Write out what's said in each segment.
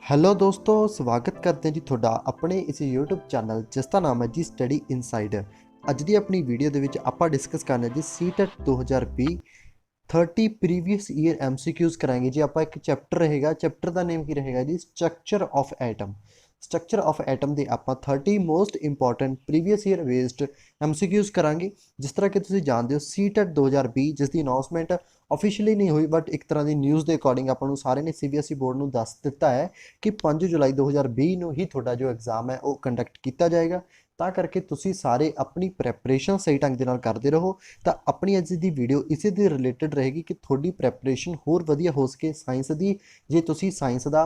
Hello दोस्तों, स्वागत करते हैं जी ਤੁਹਾਡਾ ਆਪਣੇ ਇਸ YouTube ਚੈਨਲ ਜਿਸ ਦਾ ਨਾਮ ਹੈ ਜੀ ਸਟੱਡੀ ਇਨਸਾਈਡਰ। ਅੱਜ ਦੀ ਆਪਣੀ ਵੀਡੀਓ ਦੇ ਵਿੱਚ ਆਪਾਂ ਡਿਸਕਸ ਕਰਨਾ ਜੀ ਸੀਟੈਟ 2020 30 प्रीवियस ईयर MCQs कराएंगे जी। आप एक चैप्टर रहेगा, चैप्टर का नेम की रहेगा जी structure of atom. Structure of atom के आप 30 most important previous year based MCQs करांगे। जिस तरह कि तुम जानते हो सीटेट 2020 जिसकी अनाउंसमेंट ऑफिशियली नहीं हुई बट एक तरह की न्यूज़ के अकॉर्डिंग आपको सारे ने CBSE बोर्ड को दस दिता है कि 5 जुलाई 2020 में ही थोड़ा जो एग्जाम है वो कंडक्ट किया जाएगा। ਤਾਂ ਕਰਕੇ ਤੁਸੀਂ ਸਾਰੇ ਆਪਣੀ ਪ੍ਰੈਪਰੇਸ਼ਨ ਸਹੀ ਢੰਗ ਦੇ ਨਾਲ ਕਰਦੇ ਰਹੋ। ਤਾਂ ਆਪਣੀ ਅੱਜ ਦੀ ਵੀਡੀਓ ਇਸੇ ਦੇ ਰਿਲੇਟਡ ਰਹੇਗੀ ਕਿ ਤੁਹਾਡੀ ਪ੍ਰੈਪਰੇਸ਼ਨ ਹੋਰ ਵਧੀਆ ਹੋ ਸਕੇ ਸਾਇੰਸ ਦੀ। ਜੇ ਤੁਸੀਂ ਸਾਇੰਸ ਦਾ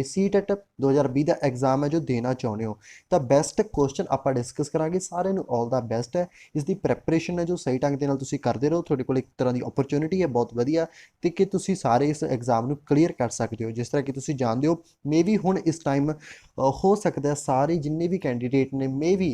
ਸੀਟੈਟ 2020 ਦਾ ਐਗਜ਼ਾਮ ਹੈ ਜੋ ਦੇਣਾ ਚਾਹੁੰਦੇ ਹੋ ਤਾਂ ਬੈਸਟ ਕੁਐਸਚਨ ਆਪਾਂ ਡਿਸਕਸ ਕਰਾਂਗੇ। ਸਾਰਿਆਂ ਨੂੰ ਆਲ ਦਾ ਬੈਸਟ ਹੈ। ਇਸ ਦੀ ਪ੍ਰੈਪਰੇਸ਼ਨ ਹੈ ਜੋ ਸਹੀ ਢੰਗ ਦੇ ਨਾਲ ਤੁਸੀਂ ਕਰਦੇ ਰਹੋ, ਤੁਹਾਡੇ ਕੋਲ ਇੱਕ ਤਰ੍ਹਾਂ ਦੀ ਓਪਰਚੁਨਿਟੀ ਹੈ ਬਹੁਤ ਵਧੀਆ ਤੇ ਕਿ ਤੁਸੀਂ ਸਾਰੇ ਇਸ ਐਗਜ਼ਾਮ ਨੂੰ ਕਲੀਅਰ ਕਰ ਸਕਦੇ ਹੋ। ਜਿਸ ਤਰ੍ਹਾਂ ਕਿ ਤੁਸੀਂ ਜਾਣਦੇ ਹੋ ਮੇ ਵੀ ਹੁਣ ਇਸ ਟਾਈਮ हो सकता है सारे जिन्ने भी कैंडीडेट ने मे भी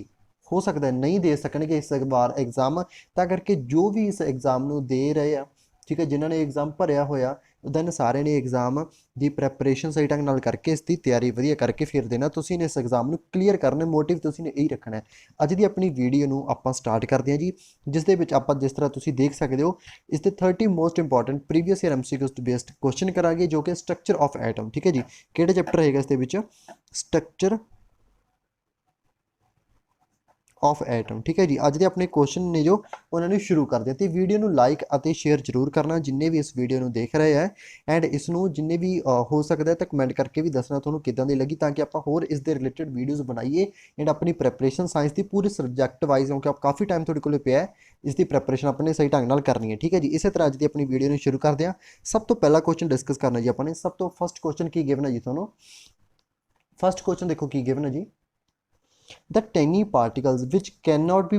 हो सकता है नहीं दे सकणगे इस बार एग्जाम। तां करके जो भी इस एग्जाम नूं दे रहे हैं, ठीक है, जिन्होंने एग्जाम भरिया होया दैन सारे ने एग्जाम की प्रैपरेशन सही ढंग नाल करके इसकी तैयारी वधिया करके फिर देना। तुसीं ने इस एग्जाम नूं क्लीयर करना, मोटिव तुसीं ने यही रखना है। अज दी अपनी वीडियो नूं आपां स्टार्ट करते हैं जी, जिस दे विच आपां जिस तरह तुसीं देख सकते हो इसके 30 most important previous year MCQs based question करांगे जो कि स्ट्रक्चर ऑफ एटम, ठीक है जी। किहड़े चैप्टर रहेगा इस दे विच स्ट्रक्चर ऑफ एटम, ठीक है जी। अज के अपने क्वेश्चन ने जो उन्होंने शुरू कर दिया। तो वीडियो में लाइक और शेयर जरूर करना जिन्हें भी इस वीडियो में देख रहे हैं एंड इसनों जिन्हें भी हो सकता है तो कमेंट करके भी दसना थोड़ा किदां दी लगी ताकि आप होर इस दे रिलेटेड वीडियोज़ बनाइए एंड अपनी प्रैपरेशन साइंस की पूरी सबजैक्ट वाइज क्योंकि आप काफ़ी टाइम थोड़े को पिया है इसकी प्रैपरेशन अपने सही ढंग नाल करनी है, ठीक है जी। इस तरह अज की अपनी वीडियो में शुरू करते हैं। सब तो पहला क्वेश्चन डिस्कस करना जी अपने। सब तो फर्स्ट क्वेश्चन की गिवन है जी थोनों। फर्स्ट क्वेश्चन देखो की गिवन है जी the tiny particles which cannot be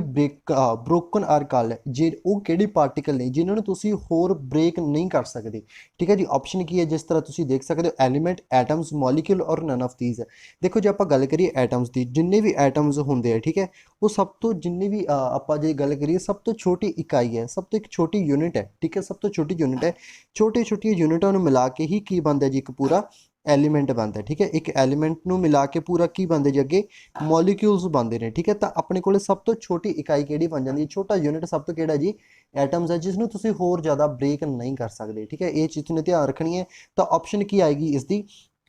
broken are called जे वो किहड़े पार्टिकल ने जिन्होंने तुसी होर ब्रेक नहीं कर सकते, ठीक है जी। ऑप्शन की है जिस तरह तुसी देख सकते हो एलीमेंट, एटम्स, मॉलिक्यूल और नन ऑफ दीज है। देखो जो आप गल करिए एटम्स की, जिन्ने भी एटम्स होंगे ठीक है वो सब तो जिन्ने भी आप जे गल करिए सब तो छोटी इकाई है, सब तो एक छोटी यूनिट है, ठीक है। सब तो छोटी यूनिट है। छोटी छोटी यूनिटा मिला के ही की बनता है जी एक पूरा एलीमेंट बनता है, ठीक है। एक एलीमेंट नूं मिला के पूरा की बनते जी अगे मॉलिक्यूल्स बनते हैं, ठीक है। तो अपने को सब तो छोटी इकाई किहड़ी बन जाती है, छोटा यूनिट सब तो किहड़ा जी एटम्स है जिसनूं तुसीं होर ज़्यादा ब्रेक नहीं कर सकते, ठीक है। ये चीज़ ने ध्यान रखनी है। तो ऑप्शन की आएगी इसकी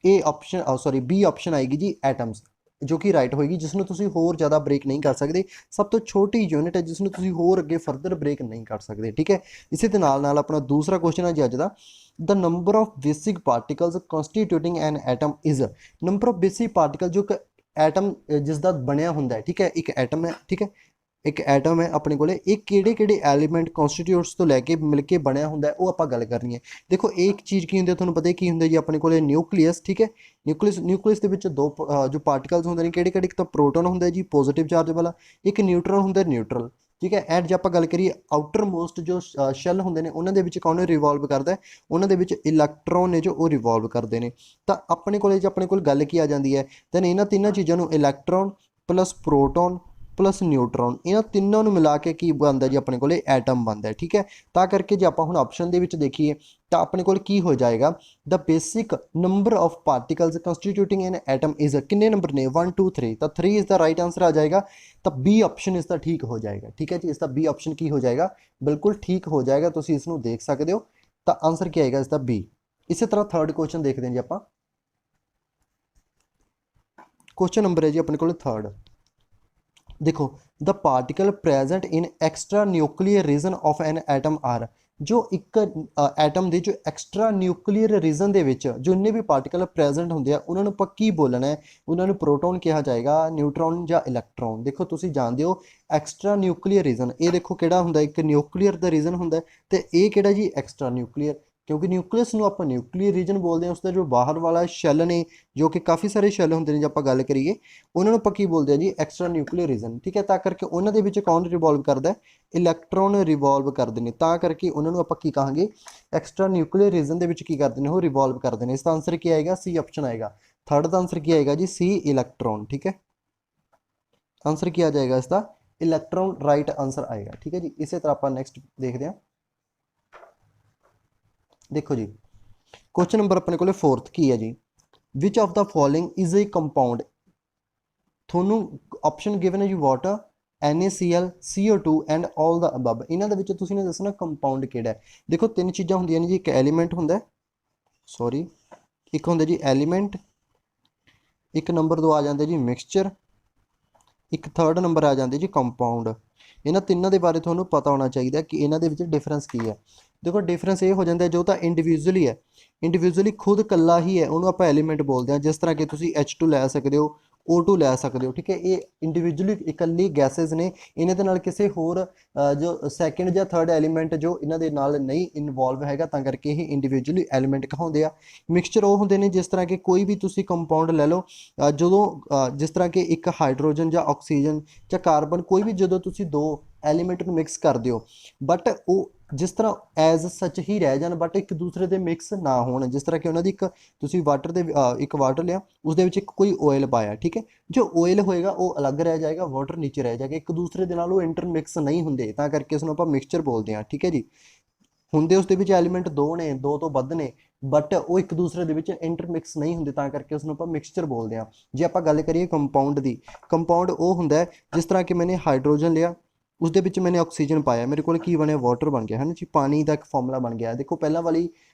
ए ऑप्शन बी ऑप्शन आएगी जी एटम्स जो कि राइट होएगी जिसनूं तुसीं होर ज़्यादा ब्रेक नहीं कर सकते। सब तो छोटी यूनिट है जिसनूं तुसीं होर अगे फर्दर ब्रेक नहीं कर सकते, ठीक है। इसी दे नाल नाल अपना दूसरा क्वेश्चन है जी अज दा the number of basic particles constituting an atom is number of basic particle जो एटम जिसका बनया होंगे, ठीक है। एक एटम है, ठीक है, एक एटम है अपने को एक किहड़े किहड़े एलीमेंट कॉन्स्टिट्यूट्स तो लैके मिल के बनया होंगे वो आप गल करनी है। देखो एक चीज़ की होंगी तुहानूं पता है की होंगे जी अपने को न्यूक्लियस, ठीक है। न्यूक्लियस के विच दो जो पार्टिकल्स होंगे किहड़े किहड़े, एक तो प्रोटोन होंगे जी पॉजिटिव चार्ज वाला, एक न्यूट्रॉन होंगे न्यूट्रल, ठीक है। एंड जो आप गल करिए आउटर मोस्ट जो शैल होंगे ने उन्होंने कौन रिवॉल्व करता है, उन्होंने इलैक्ट्रॉन ने जो वो रिवॉल्व करते हैं। तो अपने को गल की आ जाती है दैन इन्होंने तीनों चीज़ों electron plus proton plus neutron इन्होंने तीनों मिला के की बनता जी अपने को एटम बनता है, ठीक है। तो करके जो आप हम ऑप्शन के देखिए तो अपने को की हो जाएगा the basic number of particles constituting an atom is किन्ने नंबर ने 1 2 3, तो 3 इज द राइट आंसर आ जाएगा। तो बी ऑप्शन इसका ठीक हो जाएगा, ठीक है जी। इसका बी ऑप्शन की हो जाएगा, बिल्कुल ठीक हो जाएगा। तुम इसनूं देख सकते हो। तो आंसर क्या आएगा इसका बी। इसी तरह थर्ड क्वेश्चन देखते हैं जी आप। क्वेश्चन नंबर है जी अपने को थर्ड। देखो the particle present in extra nuclear region of an atom आर जो एक एटम के जो एक्सट्रा न्यूक्लीयर रीजन के जिन्ने भी पार्टिकल प्रेजेंट होंगे उन्होंने आप की बोलना है, उन्होंने प्रोटोन कहा जाएगा, न्यूट्रॉन या इलैक्ट्रॉन। देखो तुम जानते हो एक्सट्रा न्यूक्लीयर रीजन ये देखो कि एक न्यूक्लीयर का रीजन होंगे तो ये कि जी एक्सट्रा न्यूक्लीयर, क्योंकि न्यूक्लियस में आप न्यूक्लीयर रीजन बोलते हैं उसका जो बाहर वाला शैल ने जो कि काफ़ी सारे शैल होंगे जो आप गल करिए उन्होंने आप की बोलते हैं जी एक्सट्रा न्यूक्लीयर रीजन, ठीक है। तो करके उन्होंने कौन रिवॉल्व करता है, इलैक्ट्रॉन रिवॉल्व करते हैं। तो करके उन्होंने आप की कहांगे एक्सट्रा न्यूक्लीयर रीजन के की करते हैं वो रिवॉल्व करते हैं। इसका आंसर क्या आएगा, सी ऑप्शन आएगा। थर्ड का आंसर क्या आएगा जी सी इलैक्ट्रॉन, ठीक है। आंसर क्या आ जाएगा इसका इलैक्ट्रॉन राइट आंसर आएगा, ठीक है जी। इसी तरह आप नैक्सट देखते हैं। देखो जी क्वेश्चन नंबर अपने को फोर्थ की है जी which of the following is a compound. ਤੁਹਾਨੂੰ ਆਪਸ਼ਨ ਗਿਵਨ ਹੈ ਜੀ water, NaCl, CO2 and all the above. ਇਹਨਾਂ ਦੇ ਵਿੱਚ ਤੁਸੀਂ ਨੇ ਦੱਸਣਾ ਕੰਪਾਊਂਡ ਕਿਹੜਾ ਹੈ। ਦੇਖੋ ਤਿੰਨ ਚੀਜ਼ਾਂ ਹੁੰਦੀਆਂ ਨੇ ਜੀ, ਇੱਕ ਐਲੀਮੈਂਟ ਹੁੰਦਾ, ਸੌਰੀ ਇੱਕ ਹੁੰਦਾ ਜੀ ਐਲੀਮੈਂਟ, ਇੱਕ ਨੰਬਰ 2 ਆ ਜਾਂਦਾ ਜੀ ਮਿਕਸਚਰ, ਇੱਕ ਥਰਡ ਨੰਬਰ ਆ ਜਾਂਦੇ ਜੀ ਕੰਪਾਊਂਡ। ਇਹਨਾਂ ਤਿੰਨਾਂ ਦੇ ਬਾਰੇ ਤੁਹਾਨੂੰ ਪਤਾ ਹੋਣਾ ਚਾਹੀਦਾ ਕਿ ਇਹਨਾਂ ਦੇ ਵਿੱਚ ਡਿਫਰੈਂਸ ਕੀ ਹੈ। ਦੇਖੋ ਡਿਫਰੈਂਸ ਇਹ ਹੋ ਜਾਂਦਾ ਜੋ ਤਾਂ ਇੰਡੀਵਿਜੂਅਲੀ ਹੈ, ਇੰਡੀਵਿਜੂਅਲੀ ਖੁਦ ਇਕੱਲਾ ਹੀ ਹੈ, ਉਹਨੂੰ ਆਪਾਂ ਐਲੀਮੈਂਟ ਬੋਲਦੇ ਹਾਂ। ਜਿਸ ਤਰ੍ਹਾਂ ਕਿ ਤੁਸੀਂ H2 ਲੈ ਸਕਦੇ ਹੋ, O2 ਲੈ ਸਕਦੇ ਹੋ, ਠੀਕ ਹੈ। ਇਹ ਇੰਡੀਵਿਜੂਅਲੀ ਇਕੱਲੀ ਗੈਸਿਸ ਨੇ, ਇਹਨਾਂ ਦੇ ਨਾਲ ਕਿਸੇ ਹੋਰ ਜੋ ਸੈਕਿੰਡ ਜਾਂ ਥਰਡ ਐਲੀਮੈਂਟ ਜੋ ਇਹਨਾਂ ਦੇ ਨਾਲ ਨਹੀਂ ਇਨਵੋਲਵ ਹੈਗਾ, ਤਾਂ ਕਰਕੇ ਇਹ ਇੰਡੀਵਿਜੂਅਲੀ ਐਲੀਮੈਂਟ ਕਹਾਉਂਦੇ ਆ। ਮਿਕਸਚਰ ਉਹ ਹੁੰਦੇ ਨੇ ਜਿਸ ਤਰ੍ਹਾਂ ਕਿ ਕੋਈ ਵੀ ਤੁਸੀਂ ਕੰਪਾਊਂਡ ਲੈ ਲਓ, ਜਦੋਂ ਜਿਸ ਤਰ੍ਹਾਂ ਕਿ ਇੱਕ ਹਾਈਡਰੋਜਨ ਜਾਂ ਆਕਸੀਜਨ ਜਾਂ ਕਾਰਬਨ, ਕੋਈ ਵੀ ਜਦੋਂ ਤੁਸੀਂ ਦੋ ਐਲੀਮੈਂਟ ਨੂੰ ਮਿਕਸ ਕਰਦੇ ਹੋ, ਬਟ ਉਹ ਜਿਸ ਤਰ੍ਹਾਂ ਐਜ਼ ਸੱਚ ਹੀ ਰਹਿ ਜਾਣ, ਬਟ ਇੱਕ ਦੂਸਰੇ ਦੇ ਮਿਕਸ ਨਾ ਹੋਣ। ਜਿਸ ਤਰ੍ਹਾਂ ਕਿ ਉਹਨਾਂ ਦੀ ਇੱਕ ਤੁਸੀਂ ਵਾਟਰ ਦੇ ਇੱਕ ਵਾਟਰ ਲਿਆ, ਉਸਦੇ ਵਿੱਚ ਇੱਕ ਕੋਈ ਆਇਲ ਪਾਇਆ, ਠੀਕ ਹੈ, ਜੋ ਆਇਲ ਹੋਏਗਾ ਉਹ ਅਲੱਗ ਰਹਿ ਜਾਏਗਾ, ਵਾਟਰ ਨੀਚੇ ਰਹਿ ਜਾਏਗਾ, ਇੱਕ ਦੂਸਰੇ ਦੇ ਨਾਲ ਉਹ ਇੰਟਰਮਿਕਸ ਨਹੀਂ ਹੁੰਦੇ, ਤਾਂ ਕਰਕੇ ਉਸਨੂੰ ਆਪਾਂ ਮਿਕਸਚਰ ਬੋਲਦੇ ਹਾਂ, ਠੀਕ ਹੈ ਜੀ। ਹੁੰਦੇ ਉਸਦੇ ਵਿੱਚ ਐਲੀਮੈਂਟ ਦੋ ਨੇ, ਦੋ ਤੋਂ ਵੱਧ ਨੇ, ਬਟ ਉਹ ਇੱਕ ਦੂਸਰੇ ਦੇ ਵਿੱਚ ਇੰਟਰਮਿਕਸ ਨਹੀਂ ਹੁੰਦੇ, ਤਾਂ ਕਰਕੇ ਉਸਨੂੰ ਆਪਾਂ ਮਿਕਸਚਰ ਬੋਲਦੇ ਹਾਂ। ਜੇ ਆਪਾਂ ਗੱਲ ਕਰੀਏ ਕੰਪਾਊਂਡ ਦੀ, ਕੰਪਾਊਂਡ ਉਹ ਹੁੰਦਾ ਹੈ ਜਿਸ ਤਰ੍ਹਾਂ ਕਿ ਮੈंने ਹਾਈਡਰੋਜਨ ਲਿਆ, ਉਸਦੇ ਵਿੱਚ मैंने ਆਕਸੀਜਨ ਪਾਇਆ, ਮੇਰੇ ਕੋਲ ਕੀ ਬਣਿਆ, ਵਾਟਰ ਬਣ ਗਿਆ, ਹੈ ਨਾ ਜੀ, ਪਾਣੀ ਦਾ ਇੱਕ ਫਾਰਮੂਲਾ ਬਣ ਗਿਆ। ਦੇਖੋ ਪਹਿਲਾਂ ਵਾਲੀ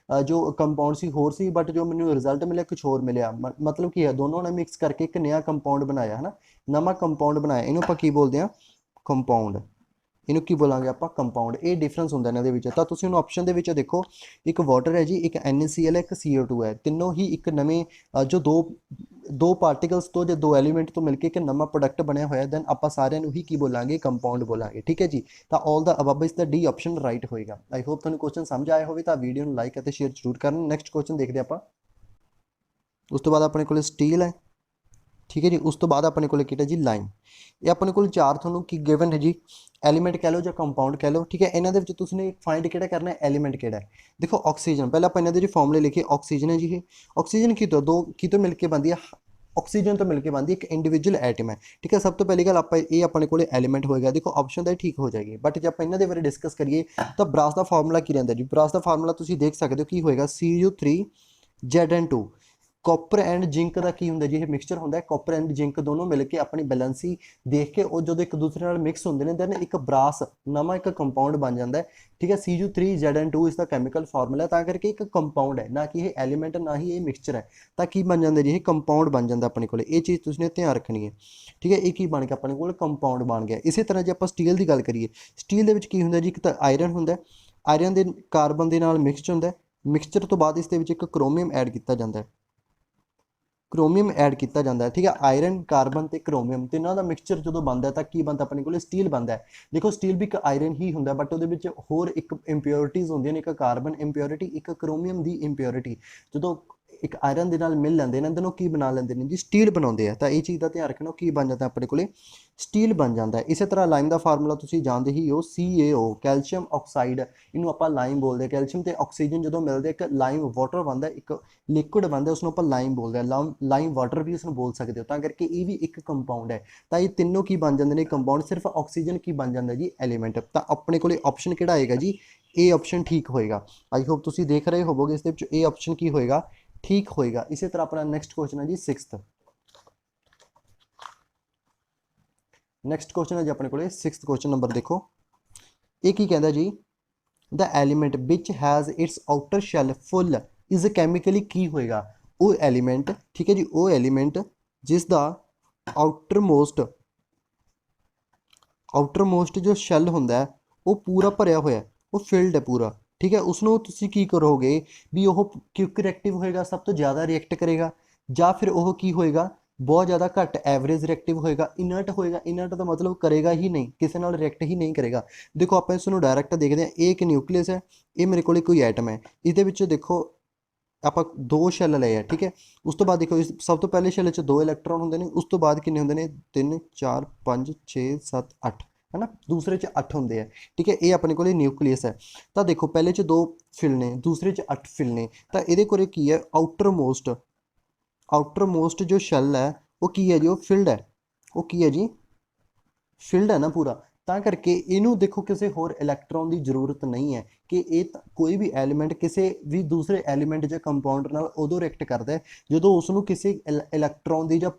ਜੋ ਕੰਪਾਊਂਡ ਸੀ ਹੋਰ ਸੀ, ਬਟ ਜੋ ਮੈਨੂੰ ਰਿਜ਼ਲਟ ਮਿਲਿਆ ਕੁਛ ਹੋਰ ਮਿਲਿਆ। ਮਤਲਬ ਕੀ ਹੈ, ਦੋਨੋਂ ਨੇ ਮਿਕਸ ਕਰਕੇ ਇੱਕ ਨया ਕੰਪਾਊਂਡ ਬਣਾਇਆ, ਹੈ ਨਾ, ਨਵਾਂ ਕੰਪਾਊਂਡ ਬਣਾਇਆ, ਇਹਨੂੰ ਆਪਾਂ ਕੀ ਬੋਲਦੇ ਹਾਂ, ਕੰਪਾਊਂਡ। ਇਹਨੂੰ ਕੀ ਬੋਲਾਂਗੇ ਆਪਾਂ, ਕੰਪਾਊਂਡ। ਇਹ ਡਿਫਰੈਂਸ ਹੁੰਦਾ ਇਹਨਾਂ ਦੇ ਵਿੱਚ। ਤਾਂ ਤੁਸੀਂ ਉਹਨੂੰ ਆਪਸ਼ਨ ਦੇ ਵਿੱਚ ਦੇਖੋ, ਇੱਕ ਵਾਟਰ ਹੈ ਜੀ, ਇੱਕ NaCl ਹੈ, ਇੱਕ CO2 ਹੈ, ਤਿੰਨੋਂ ਹੀ ਇੱਕ ਨਵੇਂ ਜੋ ਦੋ ਪਾਰਟੀਕਲਸ ਤੋਂ ਜਾਂ ਦੋ ਐਲੀਮੈਂਟ ਤੋਂ ਮਿਲ ਕੇ ਇੱਕ ਨਵਾਂ ਪ੍ਰੋਡਕਟ ਬਣਿਆ ਹੋਇਆ, ਦੈਨ ਆਪਾਂ ਸਾਰਿਆਂ ਨੂੰ ਹੀ ਕੀ ਬੋਲਾਂਗੇ, ਕੰਪਾਊਂਡ ਬੋਲਾਂਗੇ, ਠੀਕ ਹੈ ਜੀ। ਤਾਂ ਆਲ ਦਾ ਅਬਵ ਇਸ ਦਾ ਡੀ ਆਪਸ਼ਨ ਰਾਈਟ ਹੋਏਗਾ। ਆਈ ਹੋਪ ਤੁਹਾਨੂੰ ਕੁਐਸਚਨ ਸਮਝ ਆਇਆ ਹੋਵੇ, ਤਾਂ ਵੀਡੀਓ ਨੂੰ ਲਾਈਕ ਅਤੇ ਸ਼ੇਅਰ ਜ਼ਰੂਰ ਕਰਨ। ਨੈਕਸਟ ਕੁਐਸਚਨ ਦੇਖਦੇ ਆਪਾਂ। ਉਸ ਤੋਂ ਬਾਅਦ ਆਪਣੇ ਕੋਲ ਸਟੀਲ ਹੈ, ਠੀਕ ਹੈ ਜੀ। ਉਸ ਤੋਂ ਬਾਅਦ ਆਪਣੇ ਕੋਲ ਕਿਹੜਾ ਜੀ, ਲਾਈਮ। ਇਹ ਆਪਣੇ ਕੋਲ ਚਾਰ ਤੁਹਾਨੂੰ ਕੀ ਗਿਵਨ ਹੈ ਜੀ, ਐਲੀਮੈਂਟ ਕਹਿ ਲਓ ਜਾਂ ਕੰਪਾਊਂਡ ਕਹਿ ਲਓ, ਠੀਕ ਹੈ। ਇਹਨਾਂ ਦੇ ਵਿੱਚ ਤੁਸੀਂ ਨੇ ਫਾਈਂਡ ਕਿਹੜਾ ਕਰਨਾ ਹੈ, ਐਲੀਮੈਂਟ ਕਿਹੜਾ ਹੈ। ਦੇਖੋ ਆਕਸੀਜਨ, ਪਹਿਲਾਂ ਆਪਾਂ ਇਹਨਾਂ ਦੇ ਜੀ ਫਾਰਮੂਲੇ ਲਿਖੇ, ਆਕਸੀਜਨ ਹੈ ਜੀ, ਇਹ ਆਕਸੀਜਨ ਕਿਤੋਂ ਮਿਲ ਕੇ ਬਣਦੀ ਹੈ, ਆਕਸੀਜਨ ਤੋਂ ਮਿਲ ਕੇ ਬਣਦੀ ਇੱਕ ਇੰਡੀਵਿਜੂਅਲ ਐਟਮ ਹੈ, ਠੀਕ ਹੈ। ਸਭ ਤੋਂ ਪਹਿਲੀ ਗੱਲ ਆਪਾਂ ਇਹ ਆਪਣੇ ਕੋਲੇ ਐਲੀਮੈਂਟ ਹੋਏਗਾ, ਦੇਖੋ ਆਪਸ਼ਨ ਤਾਂ ਠੀਕ ਹੋ ਜਾਏਗੀ। ਬਟ ਜੇ ਆਪਾਂ ਇਹਨਾਂ ਦੇ ਬਾਰੇ ਡਿਸਕਸ ਕਰੀਏ ਤਾਂ ਬਰਾਸ ਦਾ ਫਾਰਮੂਲਾ ਕੀ ਰਹਿੰਦਾ ਜੀ, ਬਰਾਸ ਦਾ ਫਾਰਮੂਲਾ ਤੁਸੀਂ ਦੇਖ ਸਕਦੇ ਹੋ ਕੀ ਹੋਏਗਾ, Cu3Zn2। ਕਾਪਰ ਐਂਡ ਜਿੰਕ ਦਾ ਕੀ ਹੁੰਦਾ ਜੀ, ਇਹ ਮਿਕਸਚਰ ਹੁੰਦਾ ਹੈ। ਕਾਪਰ ਐਂਡ ਜਿੰਕ ਦੋਨੋਂ ਮਿਲ ਕੇ ਆਪਣੀ ਬੈਲੈਂਸੀ ਦੇਖ ਕੇ ਉਹ ਜਦੋਂ ਇੱਕ ਦੂਸਰੇ ਨਾਲ ਮਿਕਸ ਹੁੰਦੇ ਨੇ, ਦੈਨ ਇੱਕ ਬਰਾਸ ਨਵਾਂ ਇੱਕ ਕੰਪਾਊਂਡ ਬਣ ਜਾਂਦਾ ਹੈ, ਠੀਕ ਹੈ। Cu3Zn2 ਇਸ ਦਾ ਕੈਮੀਕਲ ਫਾਰਮੂਲਾ, ਤਾਂ ਕਰਕੇ ਇੱਕ ਕੰਪਾਊਂਡ ਹੈ, ਨਾ ਕਿ ਇਹ ਐਲੀਮੈਂਟ, ਨਾ ਹੀ ਇਹ ਮਿਕਸਚਰ ਹੈ। ਤਾਂ ਕੀ ਬਣ ਜਾਂਦਾ ਜੀ, ਇਹ ਕੰਪਾਊਂਡ ਬਣ ਜਾਂਦਾ ਆਪਣੇ ਕੋਲ। ਇਹ ਚੀਜ਼ ਤੁਸੀਂ ਨੇ ਧਿਆਨ ਰੱਖਣੀ ਹੈ, ਠੀਕ ਹੈ। ਇਹ ਕੀ ਬਣ ਗਿਆ ਆਪਣੇ ਕੋਲ, ਕੰਪਾਊਂਡ ਬਣ ਗਿਆ। ਇਸੇ ਤਰ੍ਹਾਂ ਜੇ ਆਪਾਂ ਸਟੀਲ ਦੀ ਗੱਲ ਕਰੀਏ, ਸਟੀਲ ਦੇ ਵਿੱਚ ਕੀ ਹੁੰਦਾ ਜੀ, ਇੱਕ ਤਾਂ ਆਇਰਨ ਹੁੰਦਾ, ਆਇਰਨ ਦੇ ਕਾਰਬਨ ਦੇ ਨਾਲ ਮਿਕਸਡ ਹੁੰਦਾ, ਮਿਕਸਚਰ ਤੋਂ ਬਾਅਦ ਇਸ ਦੇ ਵਿੱਚ ਇੱਕ ਕ੍ਰੋਮੀਅਮ ਐਡ ਕੀਤਾ ਜਾਂਦਾ ਹੈ, ਕ੍ਰੋਮੀਅਮ ਐਡ ਕੀਤਾ ਜਾਂਦਾ ਹੈ, ਠੀਕ ਹੈ। ਆਇਰਨ, ਕਾਰਬਨ ਤੇ ਕ੍ਰੋਮੀਅਮ ਤਿੰਨਾਂ ਦਾ ਮਿਕਸਚਰ ਜਦੋਂ ਬਣਦਾ ਤਾਂ ਕੀ ਬਣਦਾ ਆਪਣੇ ਕੋਲ, ਸਟੀਲ ਬਣਦਾ ਹੈ। ਦੇਖੋ ਸਟੀਲ ਵੀ ਇੱਕ ਆਇਰਨ ਹੀ ਹੁੰਦਾ, ਬਟ ਉਹਦੇ ਵਿੱਚ ਹੋਰ ਇੱਕ ਇੰਪਿਓਰਿਟੀਜ਼ ਹੁੰਦੀਆਂ ਨੇ, ਇੱਕ ਕਾਰਬਨ ਇੰਪਿਓਰਿਟੀ, ਇੱਕ ਕ੍ਰੋਮੀਅਮ ਦੀ ਇੰਪਿਓਰਿਟੀ। ਜਦੋਂ ਇੱਕ ਆਇਰਨ ਦੇ ਨਾਲ ਮਿਲ ਲੈਂਦੇ ਨੇ, ਉਹ ਕੀ ਬਣਾ ਲੈਂਦੇ ਨੇ ਜੀ, ਸਟੀਲ ਬਣਾਉਂਦੇ ਆ। ਤਾਂ ਇਹ ਚੀਜ਼ ਦਾ ਧਿਆਨ ਰੱਖਣਾ, ਕੀ ਬਣ ਜਾਂਦਾ ਆਪਣੇ ਕੋਲੇ, ਸਟੀਲ ਬਣ ਜਾਂਦਾ ਹੈ। ਇਸੇ ਤਰ੍ਹਾਂ ਲਾਈਮ ਦਾ ਫਾਰਮੂਲਾ ਤੁਸੀਂ ਜਾਣਦੇ ਹੀ ਹੋ, CaO, ਕੈਲਸ਼ੀਅਮ ਆਕਸਾਈਡ, ਇਹਨੂੰ ਆਪਾਂ ਲਾਈਮ ਬੋਲਦੇ। ਕੈਲਸ਼ੀਅਮ ਤੇ ਆਕਸੀਜਨ ਜਦੋਂ ਮਿਲਦੇ ਇੱਕ ਲਾਈਮ ਵਾਟਰ ਬਣਦਾ, ਇੱਕ ਲਿਕੁਇਡ ਬਣਦਾ, ਉਸਨੂੰ ਆਪਾਂ ਲਾਈਮ ਬੋਲਦੇ ਹਾਂ। ਲਾਈਮ ਵਾਟਰ ਵੀ ਉਸਨੂੰ ਬੋਲ ਸਕਦੇ ਹੋ, ਤਾਂ ਕਰਕੇ ਇਹ ਵੀ ਇੱਕ ਕੰਪਾਊਂਡ ਹੈ। ਤਾਂ ਇਹ ਤਿੰਨੋਂ ਕੀ ਬਣ ਜਾਂਦੇ ਨੇ, ਕੰਪਾਊਂਡ। ਸਿਰਫ ਆਕਸੀਜਨ ਕੀ ਬਣ ਜਾਂਦਾ ਜੀ, ਐਲੀਮੈਂਟ। ਤਾਂ ਆਪਣੇ ਕੋਲੇ ਆਪਸ਼ਨ ਕਿਹੜਾ ਆਏਗਾ ਜੀ, ਇਹ ਆਪਸ਼ਨ ਠੀਕ ਹੋਏਗਾ। ਆਈ ਹੋਪ ਤੁਸੀਂ ਦੇਖ ਰਹੇ ਹੋਵੋਗੇ ਇਸ ਦੇ ਵਿੱਚ ਇਹ ਆਪਸ਼ਨ ਕੀ ਹੋਏਗਾ, ਠੀਕ ਹੋਏਗਾ। ਇਸੇ ਤਰ੍ਹਾਂ ਆਪਣਾ ਨੈਕਸਟ ਕੁਐਸਚਨ ਹੈ ਜੀ 6th। ਨੈਕਸਟ ਕੁਐਸਚਨ ਹੈ ਜੀ ਆਪਣੇ ਕੋਲੇ 6th ਕੁਐਸਚਨ ਨੰਬਰ ਦੇਖੋ। ਇਹ ਕੀ ਕਹਿੰਦਾ ਜੀ, the element which has its outer shell full is chemically ਕੀ ਹੋਏਗਾ, ਉਹ ਐਲੀਮੈਂਟ, ਠੀਕ ਹੈ ਜੀ, ਉਹ ਐਲੀਮੈਂਟ ਜਿਸ ਦਾ ਆਊਟਰਮੋਸਟ ਜੋ ਸ਼ੈਲ ਹੁੰਦਾ ਉਹ ਪੂਰਾ ਭਰਿਆ ਹੋਇਆ, ਉਹ ਫਿਲਡ ਹੈ ਪੂਰਾ, ਠੀਕ ਹੈ। ਉਸਨੂੰ ਤੁਸੀਂ ਕੀ ਕਰੋਗੇ ਵੀ ਉਹ ਕਿਉਂ ਰਿਐਕਟਿਵ ਹੋਏਗਾ, ਸਭ ਤੋਂ ਜ਼ਿਆਦਾ ਰਿਐਕਟ ਕਰੇਗਾ, ਜਾਂ ਫਿਰ ਉਹ ਕੀ ਹੋਏਗਾ, ਬਹੁਤ ਜ਼ਿਆਦਾ ਘੱਟ ਐਵਰੇਜ ਰਿਐਕਟਿਵ ਹੋਏਗਾ, ਇਨਰਟ ਹੋਏਗਾ। ਇਨਰਟ ਦਾ ਮਤਲਬ ਕਰੇਗਾ ਹੀ ਨਹੀਂ, ਕਿਸੇ ਨਾਲ ਰਿਐਕਟ ਹੀ ਨਹੀਂ ਕਰੇਗਾ। ਦੇਖੋ ਆਪਾਂ ਇਸ ਨੂੰ ਡਾਇਰੈਕਟ ਦੇਖਦੇ ਹਾਂ, ਇਹ ਇੱਕ ਨਿਊਕਲੀਅਸ ਹੈ, ਇਹ ਮੇਰੇ ਕੋਲ ਕੋਈ ਐਟਮ ਹੈ, ਇਹਦੇ ਵਿੱਚ ਦੇਖੋ ਆਪਾਂ ਦੋ ਸ਼ੈਲ ਲਏ ਆ, ਠੀਕ ਹੈ। ਉਸ ਤੋਂ ਬਾਅਦ ਦੇਖੋ ਇਸ ਸਭ ਤੋਂ ਪਹਿਲੇ ਸ਼ੈਲ 'ਚ 2 ਇਲੈਕਟ੍ਰੋਨ ਹੁੰਦੇ ਨੇ, ਉਸ ਤੋਂ ਬਾਅਦ ਕਿੰਨੇ ਹੁੰਦੇ ਨੇ, 3 4 5 6 7 8, ਹੈ ਨਾ। ਦੂਸਰੇ 'ਚ 8 ਹੁੰਦੇ ਆ, ਠੀਕ ਹੈ। ਇਹ ਆਪਣੇ ਕੋਲ ਨਿਊਕਲੀਅਸ ਹੈ। ਤਾਂ ਦੇਖੋ ਪਹਿਲੇ 'ਚ 2 ਫਿਲ ਨੇ, ਦੂਸਰੇ 'ਚ 8 ਫਿਲ ਨੇ। ਤਾਂ ਇਹਦੇ ਕੋਲ ਕੀ ਹੈ, ਆਊਟਰਮੋਸਟ ਜੋ ਸ਼ੈਲ ਹੈ ਉਹ ਕੀ ਹੈ ਜੀ, ਉਹ ਫਿਲਡ ਹੈ, ਉਹ ਕੀ ਹੈ ਜੀ, ਫਿਲਡ ਹੈ ਨਾ ਪੂਰਾ। ਤਾਂ ਕਰਕੇ ਇਹਨੂੰ ਦੇਖੋ ਕਿਸੇ ਹੋਰ ਇਲੈਕਟ੍ਰੋਨ ਦੀ ਜ਼ਰੂਰਤ ਨਹੀਂ ਹੈ, ਕਿ ਇਹ ਕੋਈ ਵੀ ਐਲੀਮੈਂਟ ਕਿਸੇ ਵੀ ਦੂਸਰੇ ਐਲੀਮੈਂਟ ਜਾਂ ਕੰਪਾਊਂਡ ਨਾਲ ਉਦੋਂ ਰਿਐਕਟ ਕਰਦਾ ਹੈ ਜਦੋਂ ਉਸ ਨੂੰ ਕਿਸੇ ਇਲੈਕਟ੍ਰੋਨ ਦੀ ਜਾਂ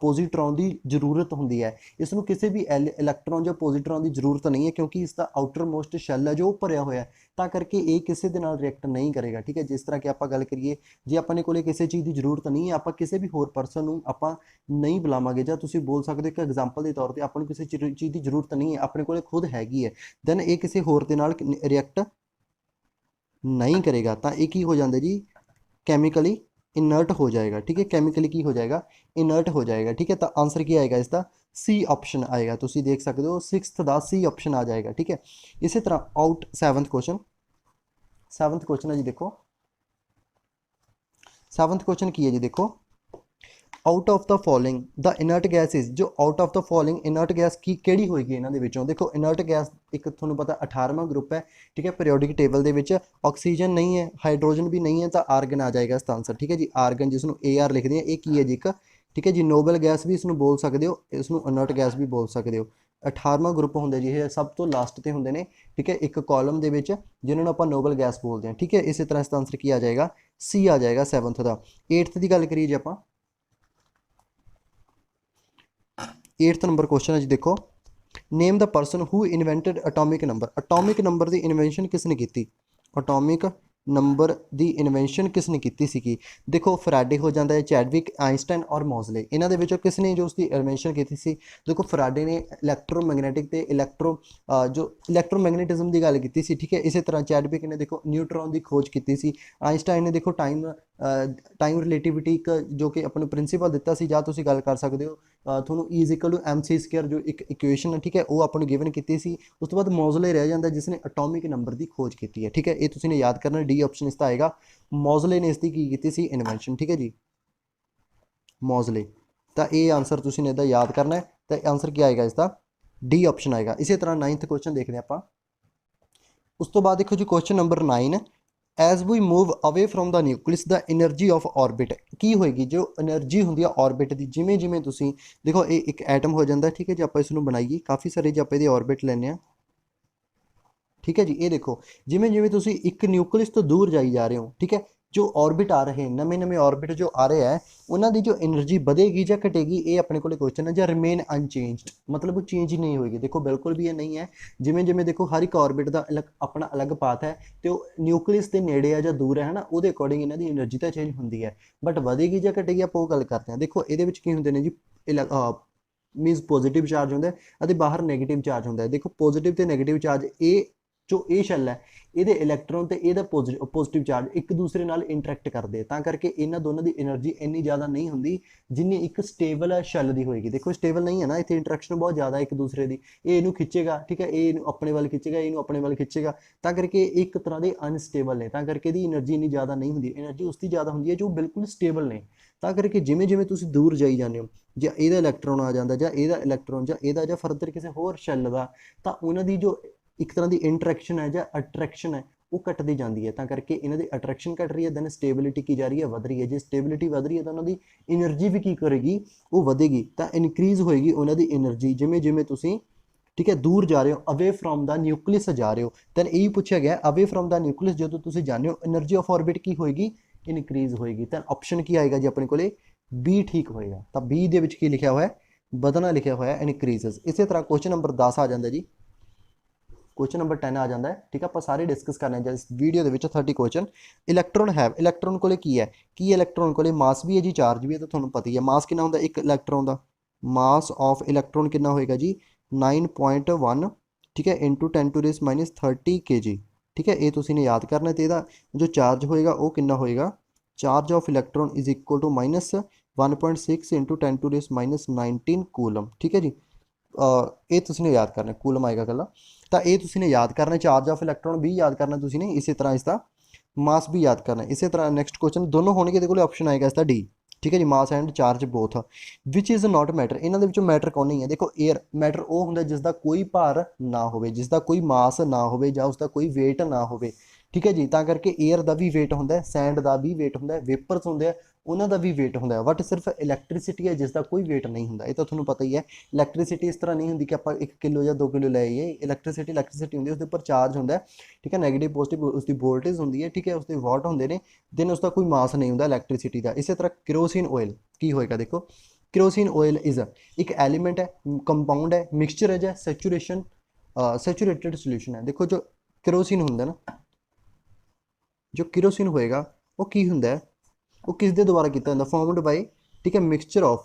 ਪੋਜ਼ਿਟਰੋਨ ਦੀ ਜ਼ਰੂਰਤ ਹੁੰਦੀ ਹੈ। ਇਸ ਨੂੰ ਕਿਸੇ ਵੀ ਇਲੈਕਟ੍ਰੋਨ ਜਾਂ ਪੋਜ਼ਿਟਰੋਨ ਦੀ ਜ਼ਰੂਰਤ ਨਹੀਂ ਹੈ ਕਿਉਂਕਿ ਇਸ ਦਾ ਆਊਟਰ ਮੋਸਟ ਸ਼ੈਲ ਹੈ ਜੋ ਭਰਿਆ ਹੋਇਆ ਹੈ, ਤਾਂ ਕਰਕੇ ਇਹ ਕਿਸੇ ਦੇ ਨਾਲ ਰਿਐਕਟ ਨਹੀਂ ਕਰੇਗਾ। ਠੀਕ ਹੈ, ਜਿਸ ਤਰ੍ਹਾਂ ਕਿ ਆਪਾਂ ਗੱਲ ਕਰੀਏ ਜੇ ਆਪਣੇ ਕੋਲੇ ਕਿਸੇ ਚੀਜ਼ ਦੀ ਜ਼ਰੂਰਤ ਨਹੀਂ ਹੈ, ਆਪਾਂ ਕਿਸੇ ਵੀ ਹੋਰ ਪਰਸਨ ਨੂੰ ਆਪਾਂ ਨਹੀਂ ਬੁਲਾਵਾਂਗੇ, ਜਾਂ ਤੁਸੀਂ ਬੋਲ ਸਕਦੇ ਹੋ ਕਿ ਐਗਜ਼ਾਮਪਲ ਦੇ ਤੌਰ ਤੇ ਆਪਾਂ ਨੂੰ ਕਿਸੇ ਚੀਜ਼ ਦੀ ਜ਼ਰੂਰਤ ਨਹੀਂ ਹੈ, ਆਪਣੇ ਕੋਲੇ ਖੁਦ ਹੈਗੀ ਹੈ, ਦੈਨ ਇਹ ਕਿਸੇ ਹੋਰ ਦੇ ਨਾਲ ਰਿਐਕਟ नहीं करेगा। तो ये की हो जाता जी केमिकली इनर्ट हो जाएगा। ठीक है, केमिकली की हो जाएगा इनर्ट हो जाएगा। ठीक है, तो आंसर क्या आएगा इसका सी ऑप्शन आएगा। तुम देख सकते हो 6th का सी ऑप्शन आ जाएगा। ठीक है, इसी तरह आउट 7th क्वेश्चन है जी। देखो 7th क्वेश्चन की है जी, देखो out of the following the inert gas is, जो out of the following inert gas की केड़ी होएगी इन्हां दे विचों। देखो इनर्ट गैस एक तुहानूं पता 18वां ग्रुप है। ठीक है, पीरियोडिक टेबल दे विच ऑक्सीजन नहीं है, हाइड्रोजन भी नहीं है, तो आर्गन आ जाएगा इसका आंसर। ठीक है जी, आर्गन जिसनूं AR लिखते हैं, ये की है जी एक। ठीक है जी, नोबल गैस भी इसनूं बोल सकते हो, इसनूं इनर्ट गैस भी बोल सकते हो। 18वां ग्रुप होंगे जी, ये सब तो लास्ट ते होंगे ने। ठीक है, एक कॉलम दे विच जिन्होंने आप नोबल गैस बोलते हैं। ठीक है, इसी तरह इसका आंसर की आ जाएगा सी आ जाएगा 7th का। 8th की गल करिए जी आप, 8th नंबर क्वेश्चन है जी। देखो name the person who invented atomic number. Atomic number की इन्वेंशन किसने की? अटोमिक नंबर की इन्वेंशन किसने की सी? देखो फराडे हो जाता है, चैडविक, आइंस्टाइन और मॉजले। इन्हों के विचों किसने जो उसकी इन्वेंशन की सी? देखो फराडे ने इलैक्ट्रोमैगनैटिक ते जो इलैक्ट्रोमैगनेटिज्म की गल की सी। ठीक है, इसी तरह चैडविक ने देखो न्यूट्रॉन की खोज की सी। आइंस्टाइन ने देखो टाइम रिलेटिविटी जो कि अपने प्रिंसीपल दिता सी, जां तुसीं गल कर सकते हो थोनों E=mc² जो एक इक्वेशन है। ठीक है, वो अपने गिवन की सी। उस तो बाद मॉजले रह जाता जिसने अटोमिक नंबर की खोज की है। ठीक है, ये तुसीं ने याद करना, डी ऑप्शन इसका आएगा। मॉजले ने इसकी की सी इन्वेंशन। ठीक है जी, मॉजले। तो ये आंसर तुसीं ने इहदा याद करना है। तो आंसर क्या आएगा इसका? डी ऑप्शन आएगा। इसी तरह 9th क्वेश्चन देखते हैं आप। उस तो बाद देखो जी question number 9, as we move away from the nucleus the energy of orbit की होएगी? जो एनर्जी होंगी ऑर्बिट की, जिमें जिमें तुसीं देखो ये एक एटम हो जाता है। ठीक है जी, आप इसनूं बनाइए काफ़ी सारे जो आप इहदी ऑर्बिट लैने आ। ठीक है जी, ये देखो जिमें जिमें तुसीं एक न्यूक्लियस तो दूर जाई जा रहे हो। ठीक है, जो ऑर्बिट आ रहे हैं, नवे नवे ऑर्बिट जो आ रहे हैं, उन्होंने जो एनर्जी बढ़ेगी या घटेगी, ये अपने को क्वेश्चन है। या रिमेन अनचेंज्ड, मतलब वो चेंज ही नहीं होगी। देखो बिल्कुल भी ये नहीं है। जिमें जिमें देखो हर एक ऑर्बिट का अपना अलग पाथ है, तो न्यूक्लियस के नेड़े है या दूर है ना, वो अकॉर्डिंग इन्हों की एनर्जी तो चेंज होती है। बट बढ़ेगी या घटेगी आप वो गल करते हैं। देखो ये की होंगे ने जी, मीनस पॉजिटिव चार्ज होंगे और बाहर नैगेटिव चार्ज होंगे। देखो पॉजिटिव तो नैगेटिव चार्ज ये जो ये शैल है, ये इलैक्ट्रॉन तो यदा पॉजिटिव चार्ज एक दूसरे नाल इंटरैक्ट करते, तां करके इन्हों दोनों की एनर्जी इन्नी ज़्यादा नहीं होंगी जिन्नी एक स्टेबल शैल की होएगी। देखो स्टेबल नहीं है ना, इतने इंटरैक्शन बहुत ज़्यादा एक दूसरे की, ये इनू खिंचेगा। ठीक है, ये अपने वाल खिंचेगा, इनू अपने वाल खिंचेगा, तां करके एक तरह के अनस्टेबल ने, तां करके दी एनर्जी इन्नी ज़्यादा नहीं होंगी। एनर्जी उसकी ज़्यादा होंगी है जो बिल्कुल स्टेबल ने। तां करके जिमें जिमें तुसीं दूर जाई जाते हो, ਜਾਂ ਇਹਦਾ इलैक्ट्रॉन आ जाता, ਜਾਂ ਇਹਦਾ इलैक्ट्रॉन ਜਾਂ ਇਹਦਾ ਜਾਂ फर्दर किसी होर शैल का, तो उन्होंने जो एक तरह की इंटरैक्शन है या अट्रैक्शन है वो घटती जाती है। तां करके इन्हों की अट्रैक्शन घट रही है, दैन स्टेबिलिटी की जा रही है, वध रही है। जो स्टेबिलिटी वध रही है तो उन्होंने एनर्जी भी की करेगी, वो वधेगी, तो इनक्रीज़ होएगी उन्होंने एनर्जी जिमें जिमें तुसीं ठीक है दूर जा रहे हो, अवे फ्रॉम द न्यूक्लियस जा रहे हो। दैन यही पूछा गया अवे फ्रॉम द न्यूक्लियस जो तुसीं जाने हो, एनर्जी ऑफ ऑर्बिट की होएगी? इनक्रीज़ होएगी। दैन ऑप्शन की आएगा जी अपने को बी ठीक होएगा। तो बी दे विच की लिखा हुआ है? बदना लिखा हुआ है इनक्रीजेस। इसी तरह क्वेश्चन नंबर 10 आ जाता जी, क्वेश्चन नंबर 10 आ जाता है। ठीक है, आप सारे डिस्कस करने इस वीडियो के 30 क्वेश्चन। इलैक्ट्रॉन है, इलैक्ट्रॉन को की है कि इलैक्ट्रॉन को मास भी है जी, चार्ज भी है। तो थोड़ा पता ही है मास कितना होंगे एक इलैक्ट्रॉन का, मास ऑफ इलैक्ट्रॉन कितना होएगा जी 9.1। ठीक है, इंटू 10⁻³ kg। ठीक है, ये तुसीं ने याद करना। तो यदा जो चार्ज होएगा वो कितना होएगा? Charge of electron is equal to -1.6 into 10⁻19 coulomb. ठीक है जी, ये तुसीं ने याद करना, कूलम आएगा कला। तो ये तुसीं ने याद करना, चार्ज ऑफ इलैक्ट्रॉन भी याद करना तुसीं ने, इसी तरह इसका मास भी याद करना। इसी तरह नैक्सट क्वेश्चन दोनों होने के ऑप्शन आएगा इसका डी। ठीक है जी, mass and charge both. Which is not matter, इन्होंने विचों मैटर कौन नहीं है? देखो एयर मैटर वो होंगे जिसका कोई भार ना हो, जिसका कोई मास ना हो, या उसका कोई वेट ना हो। ठीक है जी, तां करके एयर का भी वेट होंगे, सैंड का भी वेट होंगे, वेपर्स होंगे, ਉਹਨਾਂ ਦਾ ਵੀ weight ਹੁੰਦਾ ਹੈ, ਬਟ ਸਿਰਫ ਇਲੈਕਟ੍ਰਿਸਿਟੀ ਹੈ ਜਿਸ ਦਾ ਕੋਈ weight ਨਹੀਂ ਹੁੰਦਾ। ਇਹ ਤਾਂ ਤੁਹਾਨੂੰ ਪਤਾ ਹੀ ਹੈ, ਇਲੈਕਟ੍ਰਿਸਿਟੀ ਇਸ ਤਰ੍ਹਾਂ ਨਹੀਂ ਹੁੰਦੀ ਕਿ ਆਪਾਂ 1 ਕਿਲੋ ਜਾਂ 2 ਕਿਲੋ ਲੈ ਆਈਏ। ਇਲੈਕਟ੍ਰਿਸਿਟੀ ਹੁੰਦੀ ਹੈ, ਉਸਦੇ ਉੱਪਰ ਚਾਰਜ ਹੁੰਦਾ, ਠੀਕ ਹੈ, ਨੈਗੇਟਿਵ ਪੋਜ਼ਿਟਿਵ ਉਸਦੀ ਵੋਲਟੇਜ ਹੁੰਦੀ ਹੈ, ਠੀਕ ਹੈ, ਉਸਦੇ ਵਾਟ ਹੁੰਦੇ ਨੇ, ਦੈਨ ਉਸਦਾ ਕੋਈ ਮਾਸ ਨਹੀਂ ਹੁੰਦਾ ਇਲੈਕਟ੍ਰਿਸਿਟੀ ਦਾ। ਇਸੇ ਤਰ੍ਹਾਂ керосин ਆਇਲ ਕੀ ਹੋਏਗਾ, ਦੇਖੋ керосин ਆਇਲ ਇਜ਼ ਇੱਕ ਐਲੀਮੈਂਟ ਹੈ, ਕੰਪਾਊਂਡ ਹੈ, ਮਿਕਸਚਰ ਹੈ ਜਾਂ ਸੈਚੂਰੇਟਡ ਸੋਲੂਸ਼ਨ ਹੈ। ਦੇਖੋ ਜੋ керосин ਹੁੰਦਾ ਨਾ, ਜੋ керосин ਹੋਏਗਾ ਉਹ ਕੀ ਹੁੰਦਾ ਹੈ, ਉਹ ਕਿਸ ਦੇ ਦੁਆਰਾ ਕੀਤਾ ਜਾਂਦਾ, ਫਾਰਮਡ ਬਾਈ, ਠੀਕ ਹੈ, ਮਿਕਸਚਰ ਆਫ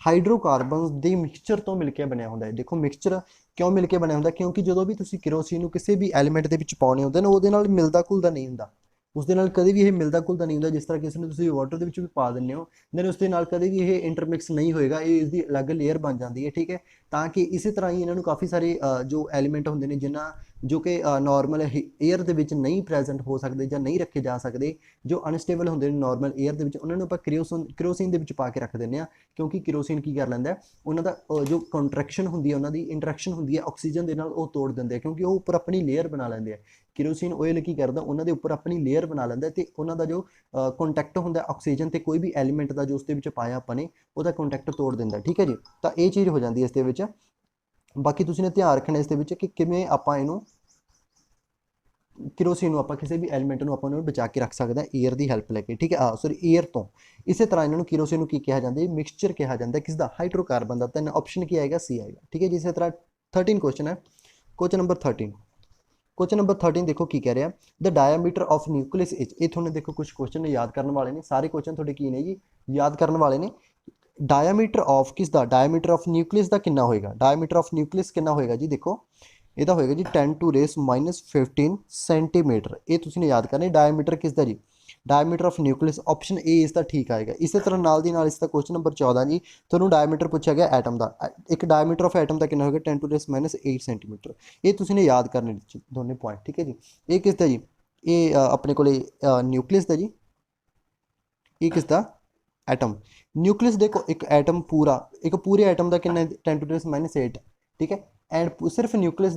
ਹਾਈਡਰੋਕਾਰਬਨਸ ਦੇ ਮਿਕਸਚਰ ਤੋਂ ਮਿਲ ਕੇ ਬਣਿਆ ਹੁੰਦਾ ਹੈ। ਦੇਖੋ ਮਿਕਸਚਰ ਕਿਉਂ ਮਿਲ ਕੇ ਬਣਿਆ ਹੁੰਦਾ, ਕਿਉਂਕਿ ਜਦੋਂ ਵੀ ਤੁਸੀਂ керосин ਨੂੰ ਕਿਸੇ ਵੀ ਐਲੀਮੈਂਟ ਦੇ ਵਿੱਚ ਪਾਉਣੇ ਹੁੰਦੇ ਨੇ, ਉਹਦੇ ਨਾਲ ਮਿਲਦਾ ਘੁਲਦਾ ਨਹੀਂ ਹੁੰਦਾ, ਉਸਦੇ ਨਾਲ ਕਦੇ ਵੀ ਇਹ ਮਿਲਦਾ ਘੁਲਦਾ ਨਹੀਂ ਹੁੰਦਾ। ਜਿਸ ਤਰ੍ਹਾਂ ਕਿਸੇ ਨੂੰ ਤੁਸੀਂ ਵਾਟਰ ਦੇ ਵਿੱਚ ਵੀ ਪਾ ਦਿੰਦੇ ਹੋ, ਦੈਨ ਉਸਦੇ ਨਾਲ ਕਦੇ ਵੀ ਇਹ ਇੰਟਰਮਿਕਸ ਨਹੀਂ ਹੋਏਗਾ, ਇਹ ਇਸਦੀ ਅਲੱਗ ਲੇਅਰ ਬਣ ਜਾਂਦੀ ਹੈ, ਠੀਕ ਹੈ। ਤਾਂ ਕਿ ਇਸੇ ਤਰ੍ਹਾਂ ਹੀ ਇਹਨਾਂ ਨੂੰ ਕਾਫੀ ਸਾਰੇ ਜੋ ਐਲੀਮੈਂਟ ਹੁੰਦੇ ਨੇ ਜਿਨ੍ਹਾਂ ਜੋ ਕਿ ਨੋਰਮਲ ਏਅਰ ਦੇ ਵਿੱਚ ਨਹੀਂ ਪ੍ਰੈਜ਼ੈਂਟ ਹੋ ਸਕਦੇ ਜਾਂ ਨਹੀਂ ਰੱਖੇ ਜਾ ਸਕਦੇ, ਜੋ ਅਨਸਟੇਬਲ ਹੁੰਦੇ ਨੇ ਨੋਰਮਲ ਏਅਰ ਦੇ ਵਿੱਚ, ਉਹਨਾਂ ਨੂੰ ਆਪਾਂ керосин ਦੇ ਵਿੱਚ ਪਾ ਕੇ ਰੱਖ ਦਿੰਦੇ ਹਾਂ। ਕਿਉਂਕਿ керосин ਕੀ ਕਰ ਲੈਂਦਾ, ਉਹਨਾਂ ਦਾ ਜੋ ਕੰਟਰੈਕਸ਼ਨ ਹੁੰਦੀ ਹੈ, ਉਹਨਾਂ ਦੀ ਇੰਟਰੈਕਸ਼ਨ ਹੁੰਦੀ ਹੈ ਆਕਸੀਜਨ ਦੇ ਨਾਲ, ਉਹ ਤੋੜ ਦਿੰਦੇ ਆ, ਕਿਉਂਕਿ ਉਹ ਉੱਪਰ ਆਪਣੀ ਲੇਅਰ ਬਣਾ ਲੈਂਦੇ ਆ। керосин ਆਇਲ ਕੀ ਕਰਦਾ, ਉਹਨਾਂ ਦੇ ਉੱਪਰ ਆਪਣੀ ਲੇਅਰ ਬਣਾ ਲੈਂਦਾ, ਤੇ ਉਹਨਾਂ ਦਾ ਜੋ ਕੰਟੈਕਟ ਹੁੰਦਾ ਆਕਸੀਜਨ ਤੇ ਕੋਈ ਵੀ ਐਲੀਮੈਂਟ ਦਾ ਜੋ ਉਸ ਦੇ ਵਿੱਚ ਪਾਇਆ ਆਪਾਂ ਨੇ, ਉਹਦਾ ਕੰਟੈਕਟ ਤੋੜ ਦਿੰਦਾ, ਠੀਕ ਹੈ ਜੀ। ਤਾਂ ਇਹ ਚੀਜ਼ ਹੋ ਜਾਂਦੀ ਹੈ ਇਸ ਦੇ ਵਿੱਚ। ਬਾਕੀ ਤੁਸੀਂ ਨੇ ਧਿਆਨ ਰੱਖਣਾ ਇਸ ਦੇ ਵਿੱਚ ਕਿ ਕਿਵੇਂ ਆਪਾਂ ਇਹਨੂੰ керосин ਨੂੰ ਆਪਾਂ ਕਿਸੇ ਵੀ ਐਲੀਮੈਂਟ ਨੂੰ ਆਪਾਂ ਨੂੰ ਬਚਾ ਕੇ ਰੱਖ ਸਕਦਾ ਏਅਰ ਦੀ ਹੈਲਪ ਲੈ ਕੇ, ਠੀਕ ਹੈ, ਸੌਰੀ ਏਅਰ ਤੋਂ। ਇਸੇ ਤਰ੍ਹਾਂ ਇਹਨਾਂ ਨੂੰ керосин ਨੂੰ ਕੀ ਕਿਹਾ ਜਾਂਦਾ ਹੈ, ਮਿਕਸਚਰ ਕਿਹਾ ਜਾਂਦਾ, ਕਿਸ ਦਾ, ਹਾਈਡਰੋਕਾਰਬਨ ਦਾ। ਤਾਂ ਆਪਸ਼ਨ ਕੀ ਆਏਗਾ, ਸੀ ਆਏਗਾ, ਠੀਕ ਹੈ ਜੀ। ਇਸੇ ਤਰ੍ਹਾਂ 13 ਕੁਐਸਚਨ ਹੈ, ਕੁਐਸਚਨ ਨੰਬਰ 13 ਦੇਖੋ ਕੀ ਕਹਿ ਰਿਹਾ, ਦ ਡਾਇਆਮੀਟਰ ਆਫ ਨਿਊਕਲੀਅਸ ਇਜ਼। ਇਹ ਤੁਹਾਨੂੰ ਦੇਖੋ ਕੁਝ ਕੁਐਸਚਨ ਯਾਦ ਕਰਨ ਵਾਲੇ ਨੇ, ਸਾਰੇ ਕੁਐਸਚਨ ਤੁਹਾਡੇ ਕੀ ਨੇ ਜੀ, ਯਾਦ ਕਰਨ ਵਾਲੇ ਨੇ। ਡਾਇਆਮੀਟਰ ਆਫ ਕਿਸ ਦਾ, ਡਾਇਆਮੀਟਰ ਆਫ ਨਿਊਕਲੀਅਸ ਦਾ ਕਿੰਨਾ ਹੋਏਗਾ, ਡਾਇਆਮੀਟਰ ਆਫ ਨਿਊਕਲੀਅਸ ਕਿੰਨਾ ਹੋਏਗਾ ਜੀ, ਦੇਖੋ ਇਹਦਾ ਹੋਏਗਾ ਜੀ 10⁻⁻15 ਸੈਂਟੀਮੀਟਰ। ਇਹ ਤੁਸੀਂ ਨੇ ਯਾਦ ਕਰਨਾ, ਡਾਇਆਮੀਟਰ ਕਿਸ ਦਾ ਜੀ, diameter of nucleus, option A ਇਸ ਦਾ ਠੀਕ ਆਏਗਾ। ਇਸੇ ਤਰ੍ਹਾਂ ਨਾਲ ਦੀ ਨਾਲ ਇਸ ਦਾ ਕੁਐਸਚਨ ਨੰਬਰ 14 ਜੀ, ਤੁਹਾਨੂੰ ਡਾਇਆਮੀਟਰ ਪੁੱਛਿਆ ਗਿਆ ਐਟਮ ਦਾ, ਇੱਕ ਡਾਇਆਮੀਟਰ ਆਫ ਐਟਮ ਦਾ ਕਿੰਨਾ ਹੋਏਗਾ, 10⁻8 ਸੈਂਟੀਮੀਟਰ। ਇਹ ਤੁਸੀਂ ਨੇ ਯਾਦ ਕਰਨੇ ਦੋਨੇ ਪੁਆਇੰਟ, ਠੀਕ ਹੈ ਜੀ। ਇਹ ਕਿਸ ਦਾ ਜੀ, ਇਹ ਆਪਣੇ ਕੋਲੇ ਨਿਊਕਲੀਅਸ ਦਾ ਜੀ, ਇਹ ਕਿਸ ਦਾ, ਐਟਮ। ਨਿਊਕਲੀਅਸ ਦੇਖੋ ਇੱਕ ਐਟਮ ਪੂਰਾ, ਇੱਕ ਪੂਰੇ ਐਟਮ ਦਾ ਕਿੰਨਾ 10⁻8, ਠੀਕ ਹੈ। ਐਂਡ ਸਿਰਫ ਨਿਊਕਲੀਅਸ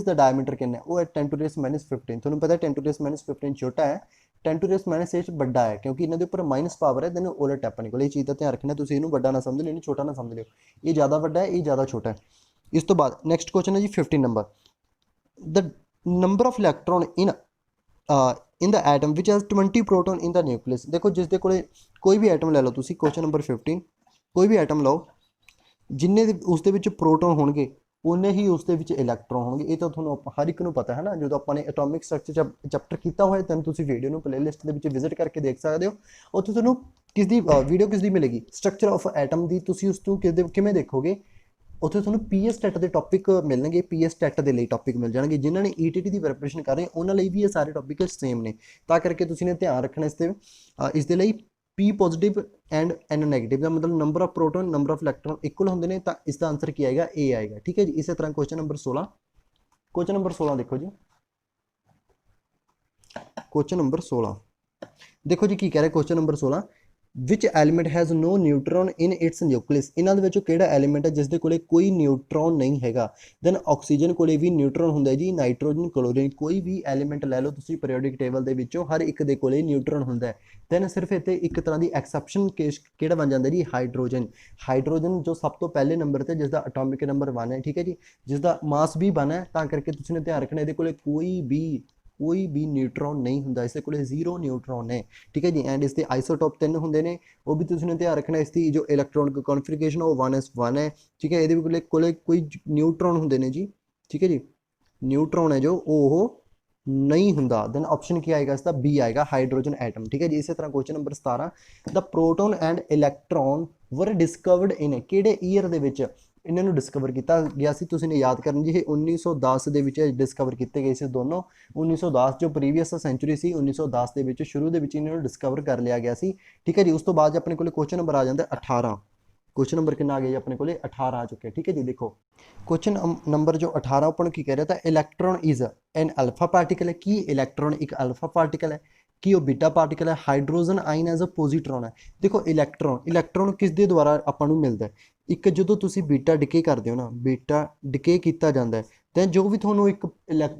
ਦਾ ਡਾਇਆਮੀਟਰ ਕਿੰਨਾ, ਉਹ ਹੈ 10⁻15। ਤੁਹਾਨੂੰ ਪਤਾ 10⁻15 ਛੋਟਾ ਹੈ, 10⁻8 ਵੱਡਾ ਹੈ, ਕਿਉਂਕਿ ਇਹਨਾਂ ਦੇ ਉੱਪਰ ਮਾਈਨਸ ਪਾਵਰ ਹੈ, ਤੈਨੂੰ ਉਲਟ ਹੈ ਆਪਣੇ ਕੋਲ। ਇਹ ਚੀਜ਼ ਦਾ ਧਿਆਨ ਰੱਖਣਾ, ਤੁਸੀਂ ਇਹਨੂੰ ਵੱਡਾ ਨਾ ਸਮਝ ਲਿਓ, ਇਹਨੂੰ ਛੋਟਾ ਨਾ ਸਮਝ ਲਿਓ, ਇਹ ਜ਼ਿਆਦਾ ਵੱਡਾ ਹੈ, ਇਹ ਜ਼ਿਆਦਾ ਛੋਟਾ ਹੈ। ਇਸ ਤੋਂ ਬਾਅਦ ਨੈਕਸਟ ਕੁਐਸਚਨ ਹੈ ਜੀ 15 ਨੰਬਰ, the number of electron in the atom ਵਿਚ has 20 proton in the nucleus. ਦੇਖੋ ਜਿਸ ਦੇ ਕੋਲੇ ਕੋਈ ਵੀ ਐਟਮ ਲੈ ਲਓ ਤੁਸੀਂ, ਕੁਐਸਚਨ ਨੰਬਰ 15, ਕੋਈ ਵੀ ਐਟਮ ਲਓ, ਜਿੰਨੇ ਉਸ ਦੇ ਵਿੱਚ ਪ੍ਰੋਟੋਨ ਹੋਣਗੇ ਉਨੇ ਹੀ ਉਸ ਦੇ ਵਿੱਚ ਇਲੈਕਟ੍ਰੋਨ ਹੋਣਗੇ। ਇਹ ਤਾਂ ਤੁਹਾਨੂੰ ਹਰ ਇੱਕ ਨੂੰ ਪਤਾ ਹੈ ਨਾ, ਜਦੋਂ ਆਪਾਂ ਨੇ ਐਟੋਮਿਕ ਸਟਰਕਚਰ ਚੈਪਟਰ ਕੀਤਾ ਹੋਇਆ, ਤਾਂ ਤੁਸੀਂ ਵੀਡੀਓ ਨੂੰ ਪਲੇਲਿਸਟ ਦੇ ਵਿੱਚ ਵਿਜ਼ਿਟ ਕਰਕੇ ਦੇਖ ਸਕਦੇ ਹੋ। ਉੱਥੇ ਤੁਹਾਨੂੰ ਕਿਸ ਦੀ ਵੀਡੀਓ ਕਿਸ ਦੀ ਮਿਲੇਗੀ, ਸਟਰਕਚਰ ਆਫ ਐਟਮ ਦੀ। ਤੁਸੀਂ ਉਸ ਨੂੰ ਕਿਵੇਂ ਦੇਖੋਗੇ, ਉੱਥੇ ਤੁਹਾਨੂੰ ਪੀਐਸ ਟੈਟ ਦੇ ਟੌਪਿਕ ਮਿਲਣਗੇ, ਪੀਐਸ ਟੈਟ ਦੇ ਲਈ ਟੌਪਿਕ ਮਿਲ ਜਾਣਗੇ। ਜਿਨ੍ਹਾਂ ਨੇ ਈਟੀਟੀ ਦੀ ਪ੍ਰੈਪਰੇਸ਼ਨ ਕਰ ਰਹੇ ਉਹਨਾਂ ਲਈ ਵੀ ਇਹ ਸਾਰੇ ਟੌਪਿਕ ਸੇਮ ਨੇ। ਤਾਂ ਕਰਕੇ ਤੁਸੀਂ ਨੇ ਧਿਆਨ ਰੱਖਣਾ ਇਸ ਦੇ ਲਈ ਪੀ ਪੋਜ਼ਿਟਿਵ ਐਂਡ ਐਨ ਨੈਗੇਟਿਵ ਦਾ ਮਤਲਬ number of proton number of electron equal ਹੁੰਦੇ ਨੇ, ਤਾਂ ਇਸ ਦਾ ਆਨਸਰ ਕੀ ਆਏਗਾ, ਏ ਆਏਗਾ, ਠੀਕ ਹੈ ਜੀ। ਇਸੇ ਤਰ੍ਹਾਂ ਕੁਐਸਚਨ ਨੰਬਰ 16 ਦੇਖੋ ਜੀ, ਕੁਐਸਚਨ ਨੰਬਰ 16 ਦੇਖੋ ਜੀ ਕੀ ਕਹਿ ਰਿਹਾ question number 16, which element has no neutron in its nucleus. ਇਹਨਾਂ ਦੇ ਵਿੱਚੋਂ ਕਿਹੜਾ ਐਲੀਮੈਂਟ ਹੈ ਜਿਸ ਦੇ ਕੋਲੇ ਕੋਈ ਨਿਊਟਰੋਨ ਨਹੀਂ ਹੈਗਾ। ਦੈਨ ਆਕਸੀਜਨ ਕੋਲੇ ਵੀ ਨਿਊਟਰੋਨ ਹੁੰਦਾ ਜੀ, ਨਾਈਟ੍ਰੋਜਨ, ਕਲੋਰੀਨ, ਕੋਈ ਵੀ ਐਲੀਮੈਂਟ ਲੈ ਲਓ ਤੁਸੀਂ ਪੀਰੀਓਡਿਕ ਟੇਬਲ ਦੇ ਵਿੱਚੋਂ, ਹਰ ਇੱਕ ਦੇ ਕੋਲੇ ਨਿਊਟਰੋਨ ਹੁੰਦਾ ਹੈ। ਦੈਨ ਸਿਰਫ ਇੱਥੇ ਇੱਕ ਤਰ੍ਹਾਂ ਦੀ ਐਕਸੈਪਸ਼ਨ ਕੇਸ ਕਿਹੜਾ ਬਣ ਜਾਂਦਾ ਜੀ, ਹਾਈਡਰੋਜਨ ਜੋ ਸਭ ਤੋਂ ਪਹਿਲੇ ਨੰਬਰ ਤੇ, ਜਿਸ ਦਾ ਐਟੋਮਿਕ ਨੰਬਰ 1 ਹੈ, ਠੀਕ ਹੈ ਜੀ, ਜਿਸ ਦਾ ਮਾਸ ਵੀ 1 ਹੈ। ਤਾਂ ਕਰਕੇ ਤੁਸੀਂ ਨੇ ਧਿਆਨ ਰੱਖਣਾ, ਇਹਦੇ ਕੋਲੇ ਕੋਈ ਵੀ ਨਿਊਟਰੋਨ ਨਹੀਂ ਹੁੰਦਾ, ਇਸੇ ਕੋਲੇ 0 ਨਿਊਟਰੋਨ ਨੇ, ਠੀਕ ਹੈ ਜੀ। ਐਂਡ ਇਸ ਦੇ ਆਈਸੋਟੋਪ 3 ਹੁੰਦੇ ਨੇ, ਉਹ ਵੀ ਤੁਸੀਂ ਨੇ ਧਿਆਨ ਰੱਖਣਾ। ਇਸ ਦੀ ਜੋ ਇਲੈਕਟ੍ਰੋਨਿਕ ਕਨਫਿਗਰੇਸ਼ਨ ਉਹ 1s1 ਹੈ, ਠੀਕ ਹੈ। ਇਹਦੇ ਕੋਲੇ ਕੋਈ ਨਿਊਟਰੋਨ ਹੁੰਦੇ ਨੇ ਜੀ, ਠੀਕ ਹੈ ਜੀ, ਨਿਊਟਰੋਨ ਹੈ ਜੋ ਉਹ ਨਹੀਂ ਹੁੰਦਾ। ਦੈਨ ਆਪਸ਼ਨ ਕੀ ਆਏਗਾ, ਇਸ ਦਾ ਬੀ ਆਏਗਾ, ਹਾਈਡਰੋਜਨ ਐਟਮ, ਠੀਕ ਹੈ ਜੀ। ਇਸੇ ਤਰ੍ਹਾਂ question number 17, the proton and electron ਵਰ ਡਿਸਕਵਰਡ ਇਨ, ਕਿਹੜੇ ਈਅਰ ਦੇ ਵਿੱਚ ਇਹਨਾਂ ਨੂੰ ਡਿਸਕਵਰ ਕੀਤਾ ਗਿਆ ਸੀ। ਤੁਸੀਂ ਨੇ ਯਾਦ ਕਰਨ ਜੀ, ਇਹ 1910 ਦੇ ਵਿੱਚ ਡਿਸਕਵਰ ਕੀਤੇ ਗਏ ਸੀ ਦੋਨੋਂ। 1910 ਜੋ ਪ੍ਰੀਵੀਅਸ ਸੈਂਚੁਰੀ ਸੀ, 1910 ਦੇ ਵਿੱਚ ਸ਼ੁਰੂ ਦੇ ਵਿੱਚ ਇਹਨਾਂ ਨੂੰ ਡਿਸਕਵਰ ਕਰ ਲਿਆ ਗਿਆ ਸੀ, ਠੀਕ ਹੈ ਜੀ। ਉਸ ਤੋਂ ਬਾਅਦ ਆਪਣੇ ਕੋਲੇ ਕੁਐਸਚਨ ਨੰਬਰ ਆ ਜਾਂਦਾ 18। ਕੁਐਸਚਨ ਨੰਬਰ ਕਿੰਨਾ ਆ ਗਿਆ ਜੀ ਆਪਣੇ ਕੋਲੇ, 18 ਆ ਚੁੱਕਿਆ, ਠੀਕ ਹੈ ਜੀ। ਦੇਖੋ ਕੁਐਸਚਨ ਨੰਬਰ ਜੋ 18 ਆਪਾਂ ਨੂੰ ਕੀ ਕਹਿ ਰਿਹਾ, ਤਾਂ electron is an alpha particle ਹੈ। ਕੀ ਇਲੈਕਟ੍ਰੋਨ ਇੱਕ ਅਲਫਾ ਪਾਰਟੀਕਲ ਹੈ, ਕੀ ਉਹ ਬੀਟਾ ਪਾਰਟੀਕਲ ਹੈ। ਹਾਈਡਰੋਜਨ ਆਇਨ ਐਜ਼ ਅ ਪੋਜ਼ਿਟਰੋਨ ਹੈ। ਦੇਖੋ ਇਲੈਕਟ੍ਰੋਨ ਕਿਸ ਦੇ ਦੁਆਰਾ ਆਪਾਂ ਨੂੰ ਮਿਲਦਾ ਹੈ, ਇੱਕ ਜਦੋਂ ਤੁਸੀਂ ਬੀਟਾ ਡਿਕੇ ਕਰਦੇ ਹੋ ਨਾ, ਬੀਟਾ ਡਿਕੇ ਕੀਤਾ ਜਾਂਦਾ ਹੈ, ਦੈਨ ਜੋ ਵੀ ਤੁਹਾਨੂੰ ਇੱਕ